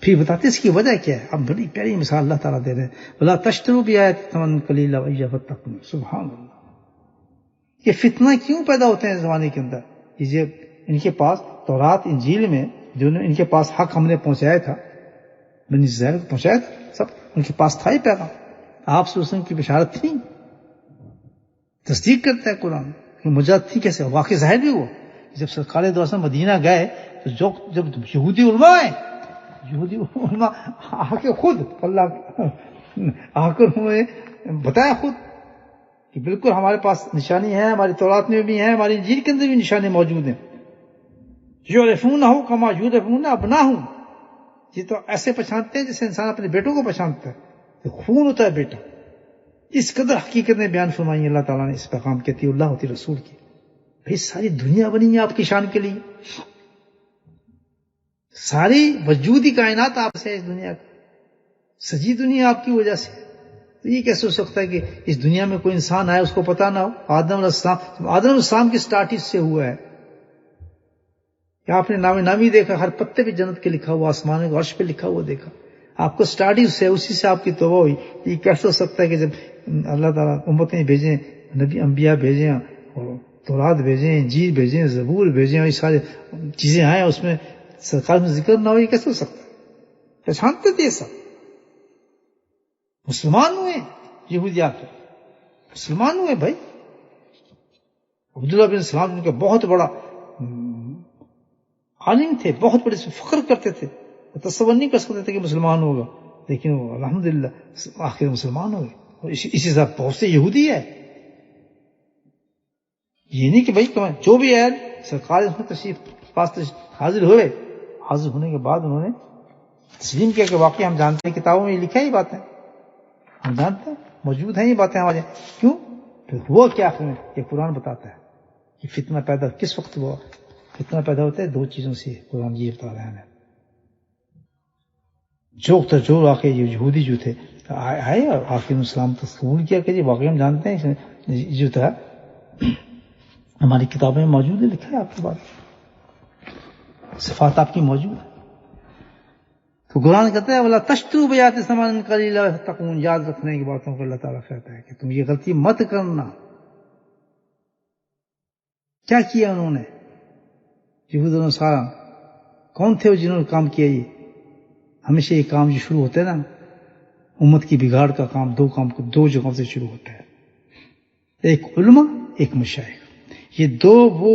پھر بتاتے اس کی وجہ کیا ہے. اب بڑی پیاری مثال اللہ تعالیٰ دے رہے ہیں، وَلَا تَشْتَرُوا بِآيَاتِ ثَمَنًا قَلِيلًا وَإِيَّايَ فَاتَّقُونِ. سبحان اللہ. یہ فتنہ کیوں پیدا ہوتے ہیں زمانے کے اندر؟ یہ ان کے پاس تورات انجیل میں جو ان کے پاس حق ہم نے پہنچایا تھا، بنی اسرائیل کو پہنچایا تھا، سب ان کے پاس تھا ہی پیغام. آپ صلی اللہ علیہ وسلم کی بشارت تھی، تصدیق کرتا ہے قرآن کہ مجاہد تھی. کیسے واقع ظاہر بھی ہوا جب سرکار دو وسلم مدینہ گئے تو جب یہودی علماء آ کے خود اللہ آ کر انہوں نے بتایا خود کہ بالکل ہمارے پاس نشانی ہے، ہماری تورات میں بھی ہے، ہماری انجیل کے اندر بھی نشانی موجود ہیں. یعرفونہ کما یعرفون ابناہم، یہ تو ایسے پہچانتے ہیں جیسے انسان اپنے بیٹوں کو پہچانتا ہے. تو خون ہوتا ہے بیٹا. اس قدر حقیقت نے بیان فرمائی اللہ تعالیٰ نے اس پیغام کے، اللہ ہوتی رسول کی. بھئی ساری دنیا بنی ہے آپ کی شان کے لیے، ساری وجودی کائنات آپ سے، اس دنیا سجی دنیا آپ کی وجہ سے. تو یہ کیسے ہو سکتا ہے کہ اس دنیا میں کوئی انسان آئے اس کو پتا نہ ہو؟ آدم علیہ السلام کی سٹارٹ اس سے ہوا ہے. کیا آپ نے نامی دیکھا؟ ہر پتے پہ جنت کے لکھا ہوا، آسمان کے عرش پہ لکھا ہوا دیکھا. آپ کو سٹارٹ اس سے، اسی سے آپ کی توبہ ہوئی. یہ کیسے ہو سکتا ہے کہ جب اللہ تعالیٰ امتیں بھیجیں، نبی انبیاء بھیجیں، اور تورات بھیجیں، انجیل بھیجیں، زبور بھیجیں، اور یہ ساری چیزیں آئیں، اس میں سرکار میں ذکر نہ ہو؟ یہ کیسے ہو سکتا ہے؟ پہچانتے تھے یہ سب. مسلمان ہوئے یہودی آ کے، مسلمان ہوئے بھائی. عبداللہ بن سلام ان کا بہت بڑا عالم تھے، بہت بڑے سے فخر کرتے تھے، تصور نہیں کر سکتے تھے کہ مسلمان ہوگا، لیکن وہ الحمدللہ آخر مسلمان ہوئے. اور اسی طرح بہت سے یہودی ہے. یہ نہیں کہ بھائی جو بھی ہے سرکار اس میں تشریف پاس حاضر ہوئے، حاضر ہونے کے بعد انہوں نے تسلیم کیا کہ واقعی ہم جانتے ہیں، کتابوں میں یہ لکھا ہی باتیں، ہم جانتے ہیں، موجود ہیں یہ باتیں ہمارے. کیوں؟ پھر ہوا کیا آخر میں؟ یہ قرآن بتاتا ہے کہ فتنہ پیدا کس وقت ہوا. فتنہ پیدا ہوتا ہے دو چیزوں سے، قرآن یہ بتا رہے ہیں. جو آ کے یہودی جو تھے آئے اور آخر اسلام قبول کیا کہ یہ واقعی ہم جانتے ہیں جو تھا ہماری کتابوں میں موجود ہے، لکھا ہے آپ کی بات، صفات آپ کی موجود ہے. تو قرآن کہتا ہے وَلَا تَشْتَرُوا بِآيَاتِ ثَمَنًا قَلِيلًا وَاتَّقُونِ. یاد رکھنے کی باتوں کو اللہ تعالیٰ کہتا ہے کہ تم یہ غلطی مت کرنا. کیا کیا انہوں نے؟ یہود و نصارہ کون تھے جنہوں نے کام کیا؟ یہ ہمیشہ یہ کام جو شروع ہوتا ہے نا امت کی بگاڑ کا کام، دو جگہوں سے شروع ہوتا ہے. ایک علماء، ایک مشائخ. یہ دو وہ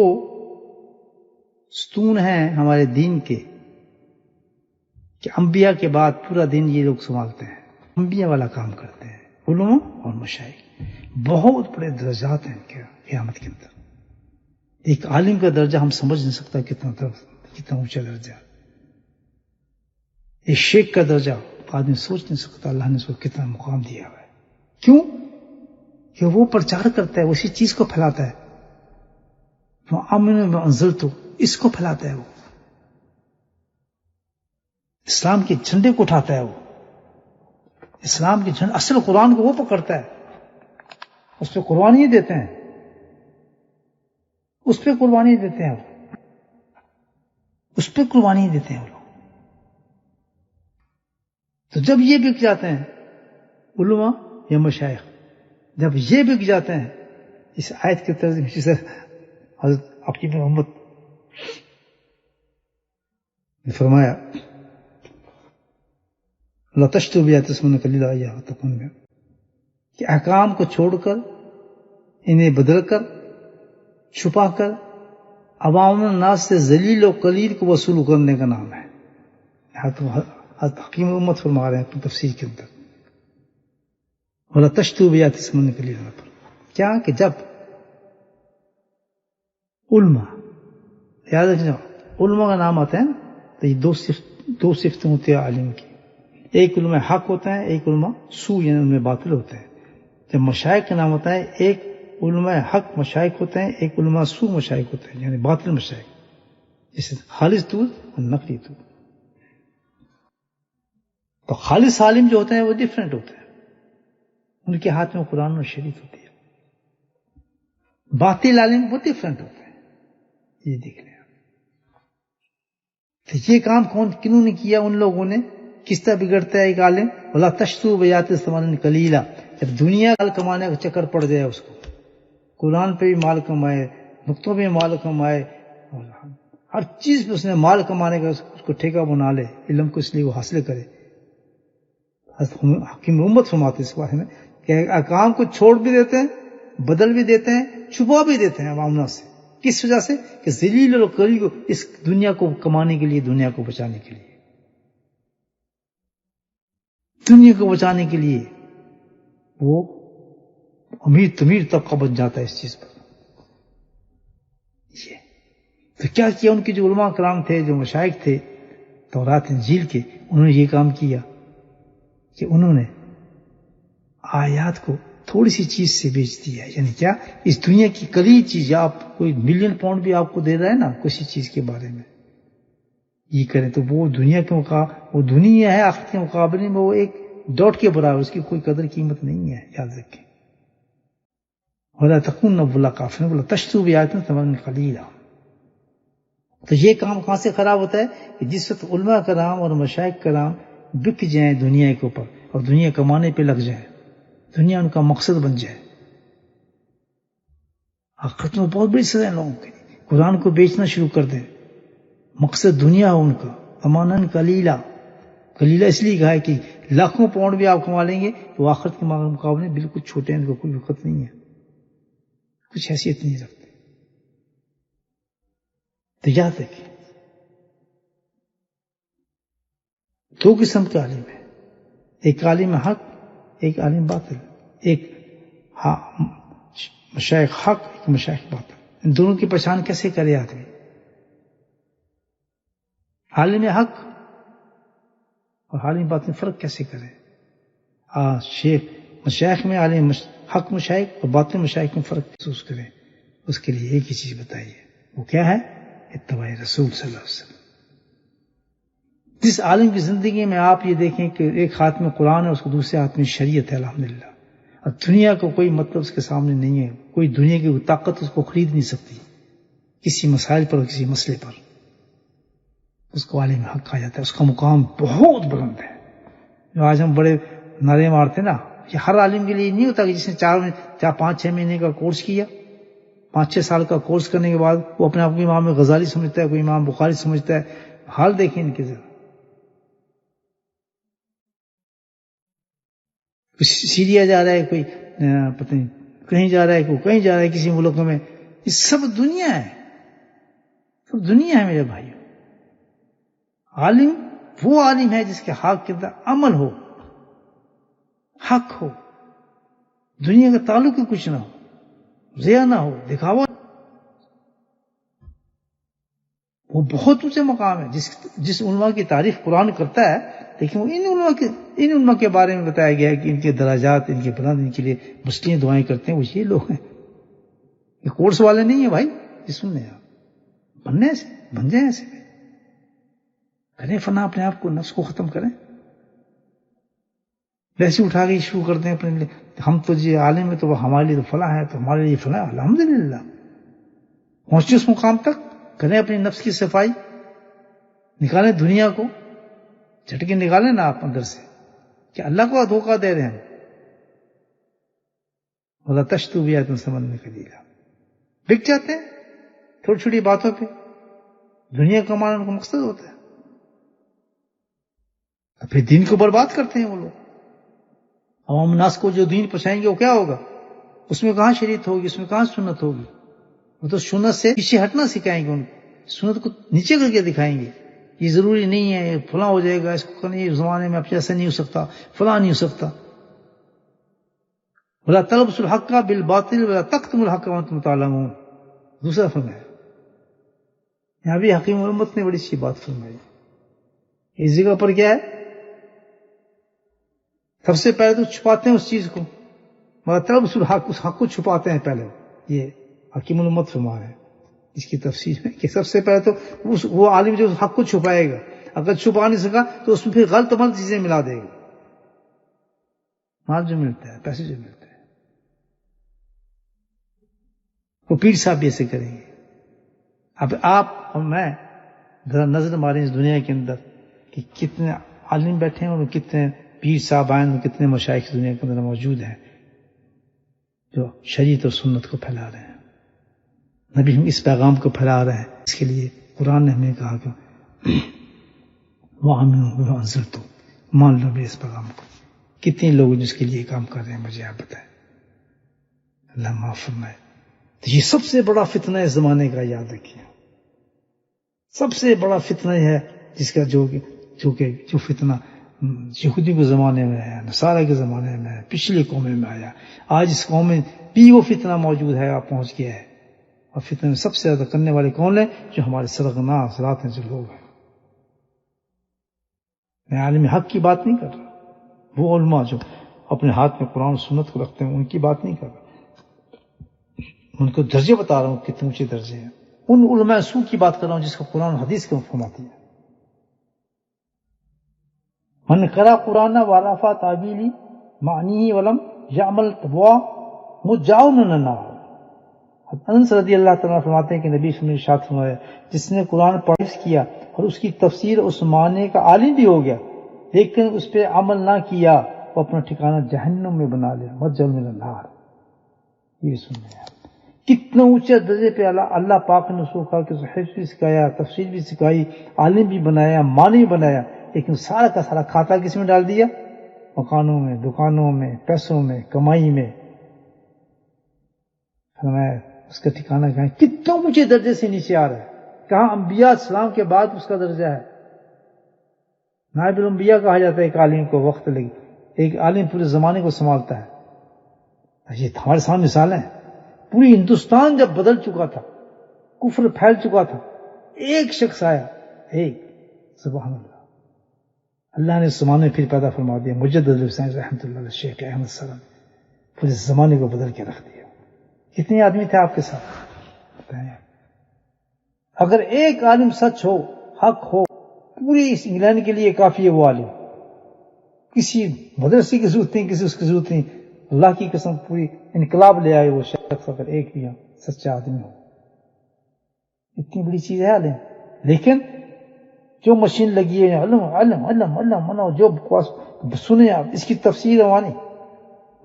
ستون ہیں ہمارے دین کے کہ انبیاء کے بعد پورا دن یہ لوگ سنبھالتے ہیں، انبیاء والا کام کرتے ہیں، علماء اور مشائخ. بہت بڑے درجات ہیں قیامت کے اندر. ایک عالم کا درجہ ہم سمجھ نہیں سکتا کتنا اونچا درجہ. ایک شیخ کا درجہ آدمی سوچ نہیں سکتا اللہ نے اس کو کتنا مقام دیا ہوا ہے. کیوں؟ کہ وہ پرچار کرتا ہے، اسی چیز کو پھیلاتا ہے. وَآمِنُوا بِمَا أَنزَلْتُ، اس کو پھیلاتا ہے. وہ اسلام کے جھنڈے کو اٹھاتا ہے. وہ اسلام کے جھنڈے، اصل قرآن کو وہ پکڑتا ہے، اس پہ قربانی دیتے ہیں، اس پہ قربانی دیتے ہیں. اس پہ قربانی دیتے ہیں وہ لوگ. تو جب یہ بک جاتے ہیں علماء یا مشائخ، جب یہ بک جاتے ہیں اس آیت کے ترجمے سے حضرت اپنی محمد نے فرمایا لا تشتروا بآیات ثمنا قلیلا واتقون کہ احکام کو چھوڑ کر، انہیں بدل کر، چھپا کر عوام الناس سے ذلیل و قلیل کو وصول کرنے کا نام ہے. حکیم امت فرما رہے ہیں اپنی تفسیر کے اندر وَلَا تَشْتُرُوا بِآیَاتِ ثَمَنًا قَلِیلًا پر کیا کہ جب علماء، یاد رکھنا علماء کا نام آتا ہے نا تو یہ دو صفتیں ہوتی ہیں عالم کی، ایک علماء حق ہوتا ہے، ایک علماء سو یعنی علماء باطل ہوتے ہیں. جب مشائخ کا نام ہوتا ہے ایک علماء حق مشائخ ہوتے ہیں، ایک علماء سو مشائخ ہوتے ہیں یعنی باطل مشائخ، جیسے خالص طور اور نقلی طور. تو خالص عالم جو ہوتے ہیں وہ ڈیفرنٹ ہوتے ہیں، ان کے ہاتھ میں قرآن اور شریعت ہوتی ہے. باطل عالم وہ ڈیفرنٹ ہوتے ہیں. یہ دیکھ لیں تو یہ کام کنہوں نے کیا؟ ان لوگوں نے. کس طرح بگڑتا ہے ایک عالم؟ وَلَا تَشْتُرُوا بِآیَاتِ ثَمَنًا قَلِیلًا، جب دنیا کا کمانے کا چکر پڑ جائے اس کو، قرآن پہ بھی مال کمائے، نقطوں پہ مال کمائے، ہر چیز پہ اس نے مال کمانے کا اس کو ٹھیکہ بنا لے، علم کو اس لیے وہ حاصل کرے. حکیم امت فرماتے اس بارے میں کہ احکام کو چھوڑ بھی دیتے ہیں، بدل بھی دیتے ہیں، چھپا بھی دیتے ہیں عوام سے. کس وجہ سے؟ کہ ذلیل اور قلیل کو اس دنیا کو کمانے کے لیے، دنیا کو بچانے کے لیے، دنیا کو بچانے کے لیے وہ امیر تمیر طبقہ بن جاتا ہے اس چیز پر. یہ تو کیا کیا ان کے جو علماء کرام تھے، جو مشائخ تھے تورات انجیل کے، انہوں نے یہ کام کیا کہ انہوں نے آیات کو تھوڑی سی چیز سے بیچ دیا. یعنی کیا؟ اس دنیا کی قلیل چیز، یا آپ کوئی $1,000,000 بھی آپ کو دے رہا ہے نا کسی چیز کے بارے میں، یہ کریں تو وہ دنیا کے وہ دنیا ہے، آخرت کے مقابلے میں وہ ایک ڈاٹ کے برابر، اس کی کوئی قدر قیمت نہیں ہے. یاد رکھیں وَلَا تَكُونُوا أَوَّلَ كَافِرٍ وَلَا تَشْتَرُوا بِآیَاتِ ثَمَنًا قَلِیلًا. تو یہ کام کہاں سے خراب ہوتا ہے؟ کہ جس وقت علماء کرام اور مشائخ کرام بک جائیں دنیا کے اوپر اور دنیا کمانے پہ لگ جائیں، دنیا ان کا مقصد بن جائے. آخرت میں بہت بڑی سزا ہے لوگوں کے لیے. قرآن کو بیچنا شروع کر دیں، مقصد دنیا ہو ان کا. ثمنًا قلیلا، قلیلا اس لیے کہا ہے کہ لاکھوں پاؤنڈ بھی آپ کما لیں گے تو آخرت کے مقابلے میں بالکل چھوٹے ہیں، ان کو کوئی وقت نہیں ہے، کچھ حیثیت نہیں رکھتے. تو یاد رکھیں دو قسم کے عالم ہیں، ایک عالم حق، ایک عالم باطل. ایک مشائخ حق، ایک مشائخ باطل. ان دونوں کی پہچان کیسے کرے آدمی؟ عالم حق اور عالم باطل فرق کیسے کرے؟ شیخ مشائخ میں عالم حق مشائخ اور باطل مشائخ میں فرق محسوس کریں. اس کے لیے ایک ہی چیز بتائیے، وہ کیا ہے؟ اتباع رسول صلی اللہ علیہ وسلم. جس عالم کی زندگی میں آپ یہ دیکھیں کہ ایک ہاتھ میں قرآن ہے، اس کو دوسرے ہاتھ میں شریعت ہے، الحمدللہ، اور دنیا کو کوئی مطلب اس کے سامنے نہیں ہے، کوئی دنیا کی طاقت اس کو خرید نہیں سکتی کسی مسائل پر اور کسی مسئلے پر، اس کو عالم حق کہا جاتا ہے. اس کا مقام بہت بلند ہے. جو آج ہم بڑے نعرے مارتے نا، یہ ہر عالم کے لیے نہیں ہوتا کہ جس نے 5-6 مہینے کا کورس کیا، 5-6 سال کا کورس کرنے کے بعد وہ اپنے آپ کو امام غزالی سمجھتا ہے، کوئی امام بخاری سمجھتا ہے. حال دیکھیں ان کے ذرا، کوئی سیریا جا رہا ہے، کوئی پتہ نہیں کہیں جا رہا ہے، کوئی کہیں جا رہا ہے کسی ملک میں. یہ سب دنیا ہے، سب دنیا ہے میرے بھائیو. عالم وہ عالم ہے جس کے حق کے اندر عمل ہو، حق ہو، دنیا کا تعلق ہی کچھ نہ ہو، ضیاء نہ ہو، دکھاوا. وہ بہت اونچے مقام ہے. جس علماء کی تعریف قرآن کرتا ہے، لیکن وہ ان علماء کے بارے میں بتایا گیا ہے کہ ان کے درجات، ان کے بلند، ان کے لیے مسلم دعائیں کرتے ہیں، وہ یہ لوگ ہیں. یہ کورس والے نہیں ہیں بھائی. یہ سننے آپ بننے ایسے بن جائیں، ایسے کریں فنا، اپنے آپ کو، نفس کو ختم کریں. ویسے اٹھا کے شروع کرتے ہیں اپنے لیے، ہم تو جی عالم ہے تو وہ ہمارے لیے تو فلاں ہے، تو ہمارے لیے فلاں. الحمدللہ پہنچے اس مقام تک، کریں اپنی نفس کی صفائی، نکالیں دنیا کو، جھٹکے نکالیں نا آپ اندر سے کہ اللہ کو دھوکہ دے رہے ہیں. وَلَا تَشْتُرُوا بِآيَاتِي ثَمَنًا قَلِيلًا. بک جاتے ہیں چھوٹی چھوٹی باتوں پہ. دنیا کمانا ان کا مقصد ہوتا ہے، پھر دین کو برباد کرتے ہیں وہ لوگ. عوام الناس کو جو دین پہنچائیں گے وہ کیا ہوگا؟ اس میں کہاں شریعت ہوگی، اس میں کہاں سنت ہوگی؟ وہ تو سنت سے پیچھے ہٹنا سکھائیں گے ان کو، سنت کو نیچے کر کے دکھائیں گے. یہ ضروری نہیں ہے، یہ فلاں ہو جائے گا، اس کو کرنے اس زمانے میں اب ایسا نہیں ہو سکتا، فلاں نہیں ہو سکتا. وَلَا تَلْبِسُوا الْحَقَّ بِالْبَاطِلِ وَلَا تَكْتُمُوا الْحَقَّ وَأَنْتُمْ تَعْلَمُونَ. دوسرا فرمایا. یہاں بھی حکیم امت نے بڑی اچھی بات فرمائی. اس جگہ پر کیا ہے؟ سب سے پہلے تو چھپاتے ہیں اس چیز کو، تلبسوا الحق، اس حق کو چھپاتے ہیں پہلے. یہ حکیم الامت فرما رہے ہیں اس کی تفسیر میں کہ سب سے پہلے تو وہ عالم جو اس حق کو چھپائے گا، اگر چھپا نہیں سکا تو اس میں پھر غلط ملت چیزیں ملا دے گا. مال جو ملتا ہے، پیسے جو ملتے ہیں، وہ پیر صاحب بھی ایسے کریں گے. اب آپ اور میں ذرا نظر ماریں اس دنیا کے اندر کہ کتنے عالم بیٹھے ہیں اور کتنے پیر صاحب آئیں اور کتنے مشائخ دنیا کے اندر موجود ہیں جو شریعت اور سنت کو پھیلا رہے ہیں. نبی ہم اس پیغام کو پھیلا رہے ہیں. اس کے لیے قرآن نے ہمیں کہا کہ وَآمِنُوا بِمَا أَنزَلْتُ، مان لو بھی اس پیغام کو. کتنے لوگ جس کے لیے کام کر رہے ہیں مجھے آپ بتائیں. اللہ معاف فرمائے. تو یہ سب سے بڑا فتنہ اس زمانے کا، یاد رکھیے. سب سے بڑا فتنہ ہے جس کا جو فتنہ یہودی کے زمانے میں ہے، نصارہ کے زمانے میں ہے، پچھلی قومیں میں آیا، آج اس قوم میں بھی وہ فتنہ موجود ہے، آپ پہنچ گیا ہے. اور فتنہ میں سب سے زیادہ کرنے والے کون ہیں؟ جو ہمارے سرغنا حضرات ہیں، جو لوگ ہیں. میں عالم حق کی بات نہیں کر رہا، وہ علماء جو اپنے ہاتھ میں قرآن و سنت کو رکھتے ہیں ان کی بات نہیں کر رہا. ان کو درجے بتا رہا ہوں کتنے اونچے درجے ہیں. ان علماء سو کی بات کر رہا ہوں جس کو قرآن و حدیث کے مفہوم آتی ہے. من قرأ قرآن وعرف تعبیل معنی ولم یعمل تبوا مجاؤ من النار. انس رضی اللہ تعالیٰ فرماتے ہیں کہ نبی صلی اللہ علیہ وسلم نے ارشاد فرمایا، جس نے قرآن پڑھ کیا اور اس کی تفسیر اس معنی کا عالم بھی ہو گیا لیکن اس پہ عمل نہ کیا، وہ اپنا ٹھکانہ جہنم میں بنا لیا. مجاؤ من النار. یہ سننے کتنا اونچے درجے پہ اللہ پاک نے اس کو کہا کہ حفظ بھی سکھایا، تفسیر بھی سکھائی، عالم بھی بنایا، معنی بھی بنایا، لیکن سارا کا سارا کھاتا کس میں ڈال دیا؟ مکانوں میں، دکانوں میں، پیسوں میں، کمائی میں. فرمایا اس کا ٹھکانہ کہاں؟ کتنا اونچے درجے سے نیچے آ رہا ہے. کہاں انبیاء اسلام کے بعد اس کا درجہ ہے. نائب الانبیاء کہا جاتا ہے ایک عالم کو وقت لگی، ایک عالم پورے زمانے کو سنبھالتا ہے. یہ ہمارے سامنے مثالیں ہیں. پوری ہندوستان جب بدل چکا تھا، کفر پھیل چکا تھا، ایک شخص آیا، ایک، سبحان اللہ. اللہ نے اس زمانے پھر پیدا فرما دیا مجدد حسین رحمۃ اللہ علیہ شیخ احمد سلام، پورے زمانے کو بدل کے رکھ دیا. کتنے آدمی تھے آپ کے ساتھ بتائیں؟ اگر ایک عالم سچ ہو، حق ہو، پوری اس انگلینڈ کے لیے کافی ہے وہ عالم. کسی مدرسے کی ضرورت نہیں، کسی اس کی ضرورت نہیں. اللہ کی قسم پوری انقلاب لے آئے وہ شخص اگر ایک بھی سچا آدمی ہو. اتنی بڑی چیز ہے عالم. لیکن جو مشین لگی ہے علم علم علم علم منو، جو بکواس سنیں آپ اس کی تفسیر مانی.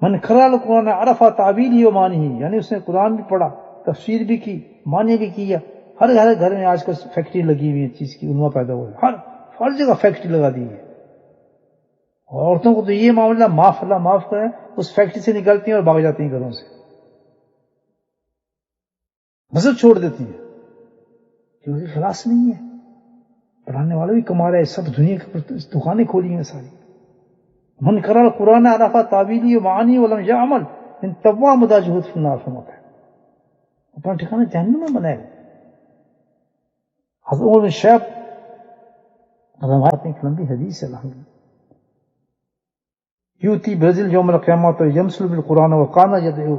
من قرأ القرآن عرف تعبیل و معنی، یعنی اس نے قرآن بھی پڑھا، تفسیر بھی کی، معنی بھی کیا. ہر گھر میں آج کل فیکٹری لگی ہوئی ہے چیز کی، علماء پیدا ہوئے، ہر جگہ فیکٹری لگا دی ہے. عورتوں کو تو یہ معاملہ معاف اللہ معاف کرے، اس فیکٹری سے نکلتی ہیں اور بھاگ جاتی ہیں گھروں سے، مسجد چھوڑ دیتی ہیں کیونکہ خلاص نہیں ہے. پڑھانے والے بھی کما رہے ہیں، سب دنیا کی دکانیں کھولی ہیں ساری. من قرأ القرآن عرف تعبیل و معنی ولم یعمل ان تبوا مداجہد فی النار فرماتا ہے. اپنا ٹھکانہ جہنم میں بنائے. حضرت عمر بن شیخ روایت ایک لمبی حدیث ہے الحمدللہ. یوتی برزل یوم القیامت یمثل بالقرآن وکان یدعو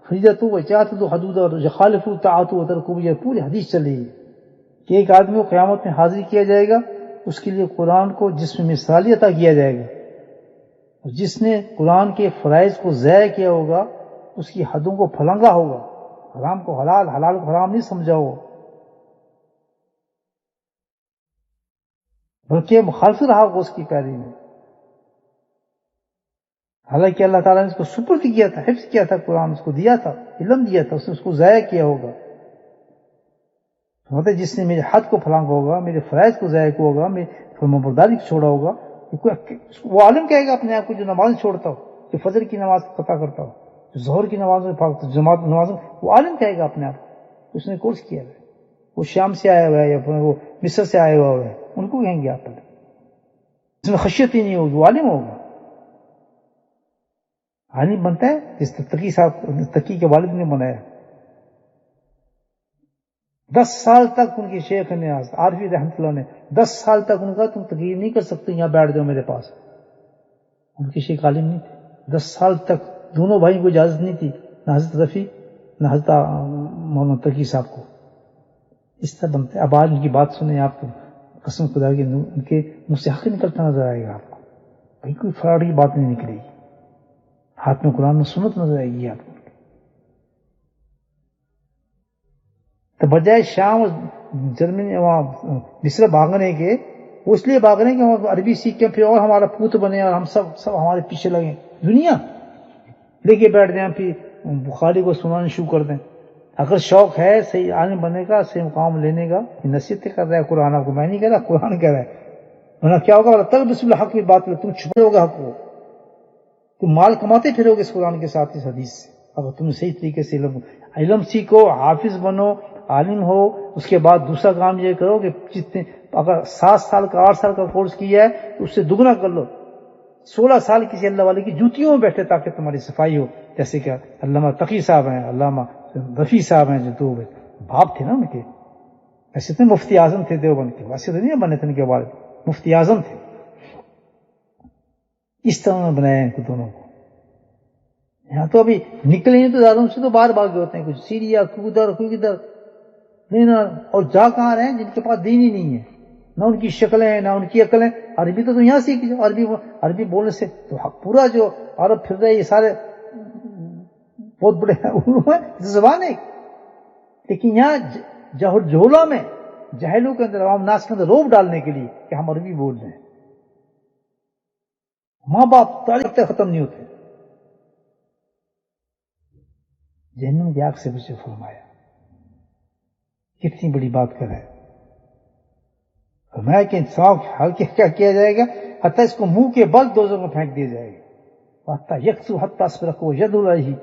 فریدت و چاہت حدود اور یخالف طاعت و ترک. یہ پوری حدیث چل رہی ہے کہ ایک آدمی کو قیامت میں حاضر کیا جائے گا، اس کے لیے قرآن کو جس میں مثالی عطا کیا جائے گا، اور جس نے قرآن کے فرائض کو ضائع کیا ہوگا اس کی حدوں کو پھلنگا ہوگا، حرام کو حلال، حلال کو حرام نہیں سمجھا ہوگا. بلکہ مخالف رہا ہوگا اس کی پیروی میں. حالانکہ اللہ تعالیٰ نے اس کو سپرد کیا تھا، حفظ کیا تھا، قرآن اس کو دیا تھا، علم دیا تھا، اس نے اس کو ضائع کیا ہوگا. مطلب جس نے میرے حد کو پھلانگا ہوگا، میرے فرائض کو ضائع کیا ہوگا، میری فرمانبرداری کو چھوڑا ہوگا، وہ عالم کہے گا اپنے آپ کو جو نماز چھوڑتا ہو، جو فجر کی نماز قطع کرتا ہو، جو ظہر کی نماز میں جماعت نماز میں، وہ عالم کہے گا اپنے آپ کو. اس نے کورس کیا ہے، وہ شام سے آیا ہوا ہے یا وہ مصر سے آیا ہوا ہے، ان کو کہیں گے آپ پہلے. اس میں خشیت ہی نہیں ہوگی، وہ عالم ہوگا. عالم بنتا ہے جس تقی صاحب تقی کے والد نے بنایا. 10 سال تک ان کے شیخ نے عارفی رحمۃ اللہ نے 10 سال تک ان کا تم تقریر نہیں کر سکتے، یہاں بیٹھ جاؤ میرے پاس. ان کے شیخ عالم نہیں تھے. 10 سال تک دونوں بھائیوں کو اجازت نہیں تھی، نہ حضرت رفیع نہ حضرت محمد تقی صاحب کو. اس طرح بنتے. اب آج ان کی بات سنیں آپ کو قسم خدا کی ان کے منہ سے حق نکلتا نظر آئے گا آپ کو. بھائی کوئی فراڈ کی بات نہیں نکلے گی. ہاتھ میں قرآن میں سنت نظر آئے گی آپ کو. تو بجائے شام جرمنی وہاں مصر بھاگنے کے، وہ اس لیے بھاگنے کہ ہم عربی سیکھ کے پھر اور ہمارا پوت بنے اور ہم سب ہمارے پیچھے لگیں. دنیا لے کے بیٹھ جائیں، پھر بخاری کو سنانا شروع کر دیں. اگر شوق ہے صحیح عالم بننے کا، صحیح مقام لینے کا، نصیحت کر رہا ہے قرآن آپ کو، میں نہیں کہہ رہا، قرآن کہہ رہا ہے. ورنہ کیا ہوگا؟ تلبسوا الحق بالباطل، تم چھپے ہوگا حق کو، تم مال کماتے پھرو گے اس قرآن کے ساتھ، اس حدیث سے. اگر تم صحیح طریقے سے علم سیکھو، حافظ بنو، عالم ہو، اس کے بعد دوسرا کام یہ کرو کہ جتنے اگر 7 سال کا 8 سال کا کورس کیا ہے تو اس سے دگنا کر لو. 16 سال کسی اللہ والے کی جوتیوں میں بیٹھے تاکہ تمہاری صفائی ہو. جیسے کہ علامہ تقی صاحب ہیں، علامہ رفیع صاحب ہیں، جو 2 باپ تھے نا ان کے. ایسے تو مفتی اعظم تھے دیوبند کے، ویسے تو نہیں بنے تھے ان کے والد، مفتی اعظم تھے. اس طرح نے بنایا ان کو دونوں کو. یہاں تو ابھی نکلے ہیں تو زیادہ سے تو باہر بھاگے ہوتے ہیں، کچھ سیریا، کوئی ادھر کوئی ادھر نہیں نا. اور جا کہاں رہے ہیں جن کے پاس دین ہی نہیں ہے، نہ ان کی شکلیں ہیں نہ ان کی عقلیں. عربی تو یہاں سیکھ جاؤ، عربی بولنے سے تو پورا جو عرب پھر رہے یہ سارے بہت بڑے زبان ہے. لیکن یہاں جہلا میں جہلوں کے اندر، عوام ناس کے اندر روب ڈالنے کے لیے کہ ہم عربی بول رہے ہیں. ماں باپ تعلیم ختم نہیں ہوتے. جہنم کی آگ سے بچے فرمایا. کتنی بڑی بات کر ہے. فرمایا کہ انسان حل کیا کیا جائے گا؟ حتیٰ اس کو منہ کے بل دوزخ میں پھینک دیا جائے گا. حتیٰ یکسو حتیٰ اسبرکو ید علیہ،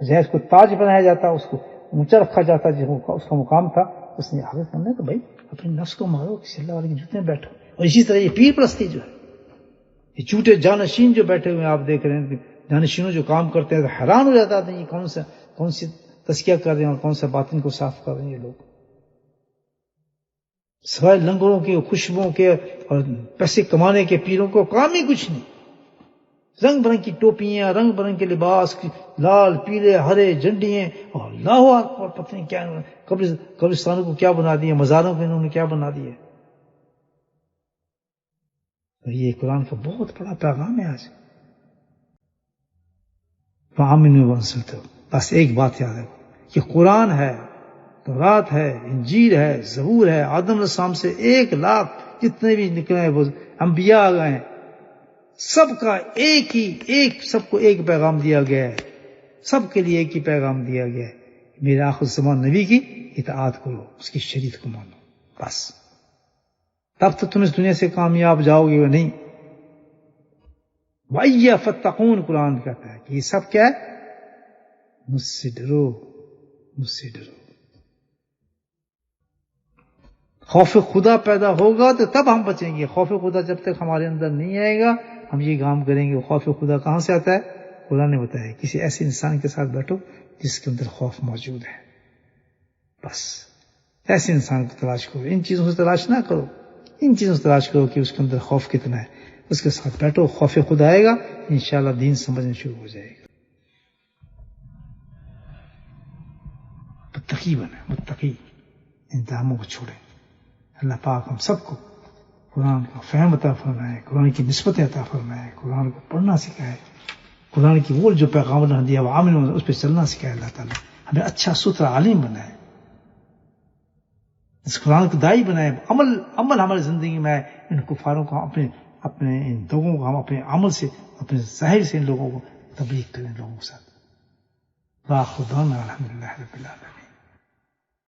جہاں اس کو تاج بنایا جاتا، اس کو اونچا رکھا جاتا، جو اس کا مقام تھا. اس نے حضرت کرنا تو بھائی اپنے نفس کو مارو، کسی اللہ والے کے جوتے میں بیٹھو. اور اسی طرح یہ پیر پرستی جو ہے، یہ جھوٹے جانشین جو بیٹھے ہوئے ہیں آپ دیکھ رہے ہیں، جانشینوں جو کام کرتے ہیں تو حیران ہو جاتا ہے یہ کون سی تزکیہ کر رہے ہیں اور کون سے باطن کو صاف کر رہے ہیں یہ لوگ. سوائے لنگروں کے، خوشبوؤں کے اور پیسے کمانے کے پیروں کو کام ہی کچھ نہیں. رنگ برنگ کی ٹوپیاں، رنگ برنگ کے لباس، لال پیلے ہرے جھنڈیاں، اور اللہ اکبر پتہ نہیں کیا قبرستانوں کو کیا بنا دیا، مزاروں کو انہوں نے کیا بنا دیا. یہ قرآن کا بہت بڑا پیغام ہے. آج فآمنوا وانصتوا، بس ایک بات یاد رکھو کہ قرآن ہے، تورات ہے، انجیل ہے، زبور ہے. آدم علیہ السلام سے 1 لاکھ جتنے بھی نکلے ہیں وہ انبیاء آ گئے ہیں، سب کا سب کو ایک پیغام دیا گیا ہے. سب کے لیے ایک ہی پیغام دیا گیا ہے، میرے آخر زمان نبی کی اطاعت کرو، اس کی شریعت کو مانو. بس تب تو تم اس دنیا سے کامیاب جاؤ گے. وہ نہیں. وَإِيَّا فَاتَّقُونَ، قرآن کہتا ہے کہ یہ سب کیا ہے؟ مجھ سے ڈرو، مجھ سے ڈرو. خوف خدا پیدا ہوگا تو تب ہم بچیں گے. خوف خدا جب تک ہمارے اندر نہیں آئے گا ہم یہ کام کریں گے. خوف خدا کہاں سے آتا ہے؟ قرآن نے بتایا کسی ایسے انسان کے ساتھ بیٹھو جس کے اندر خوف موجود ہے. بس ایسے انسان کو تلاش کرو. ان چیزوں سے تلاش نہ کرو، ان چیزوں سے تلاش کرو کہ اس کے اندر خوف کتنا ہے. اس کے ساتھ بیٹھو، خوف خدا آئے گا، انشاءاللہ دین سمجھنا شروع ہو جائے گا. متقی بنے، متقی. انتہاموں کو چھوڑیں. اللہ پاک ہم سب کو قرآن کا فہم عطا فرمائے، قرآن کی نسبت عطا فرمائے، قرآن کو پڑھنا سکھائے، قرآن کی وہ جو پیغام نے دیا وہ عامل اس پہ چلنا سکھائے. اللہ تعالیٰ ہمیں اچھا ستھرا عالم بنائے. اس قرآن کو دائی بنائے، عمل ہماری زندگی میں ان کفاروں کو اپنے ان لوگوں کو ہم اپنے عمل سے، اپنے ظاہر سے ان لوگوں کو تبلیغ کریں لوگوں کے ساتھ. الحمدللہ رب العالمین.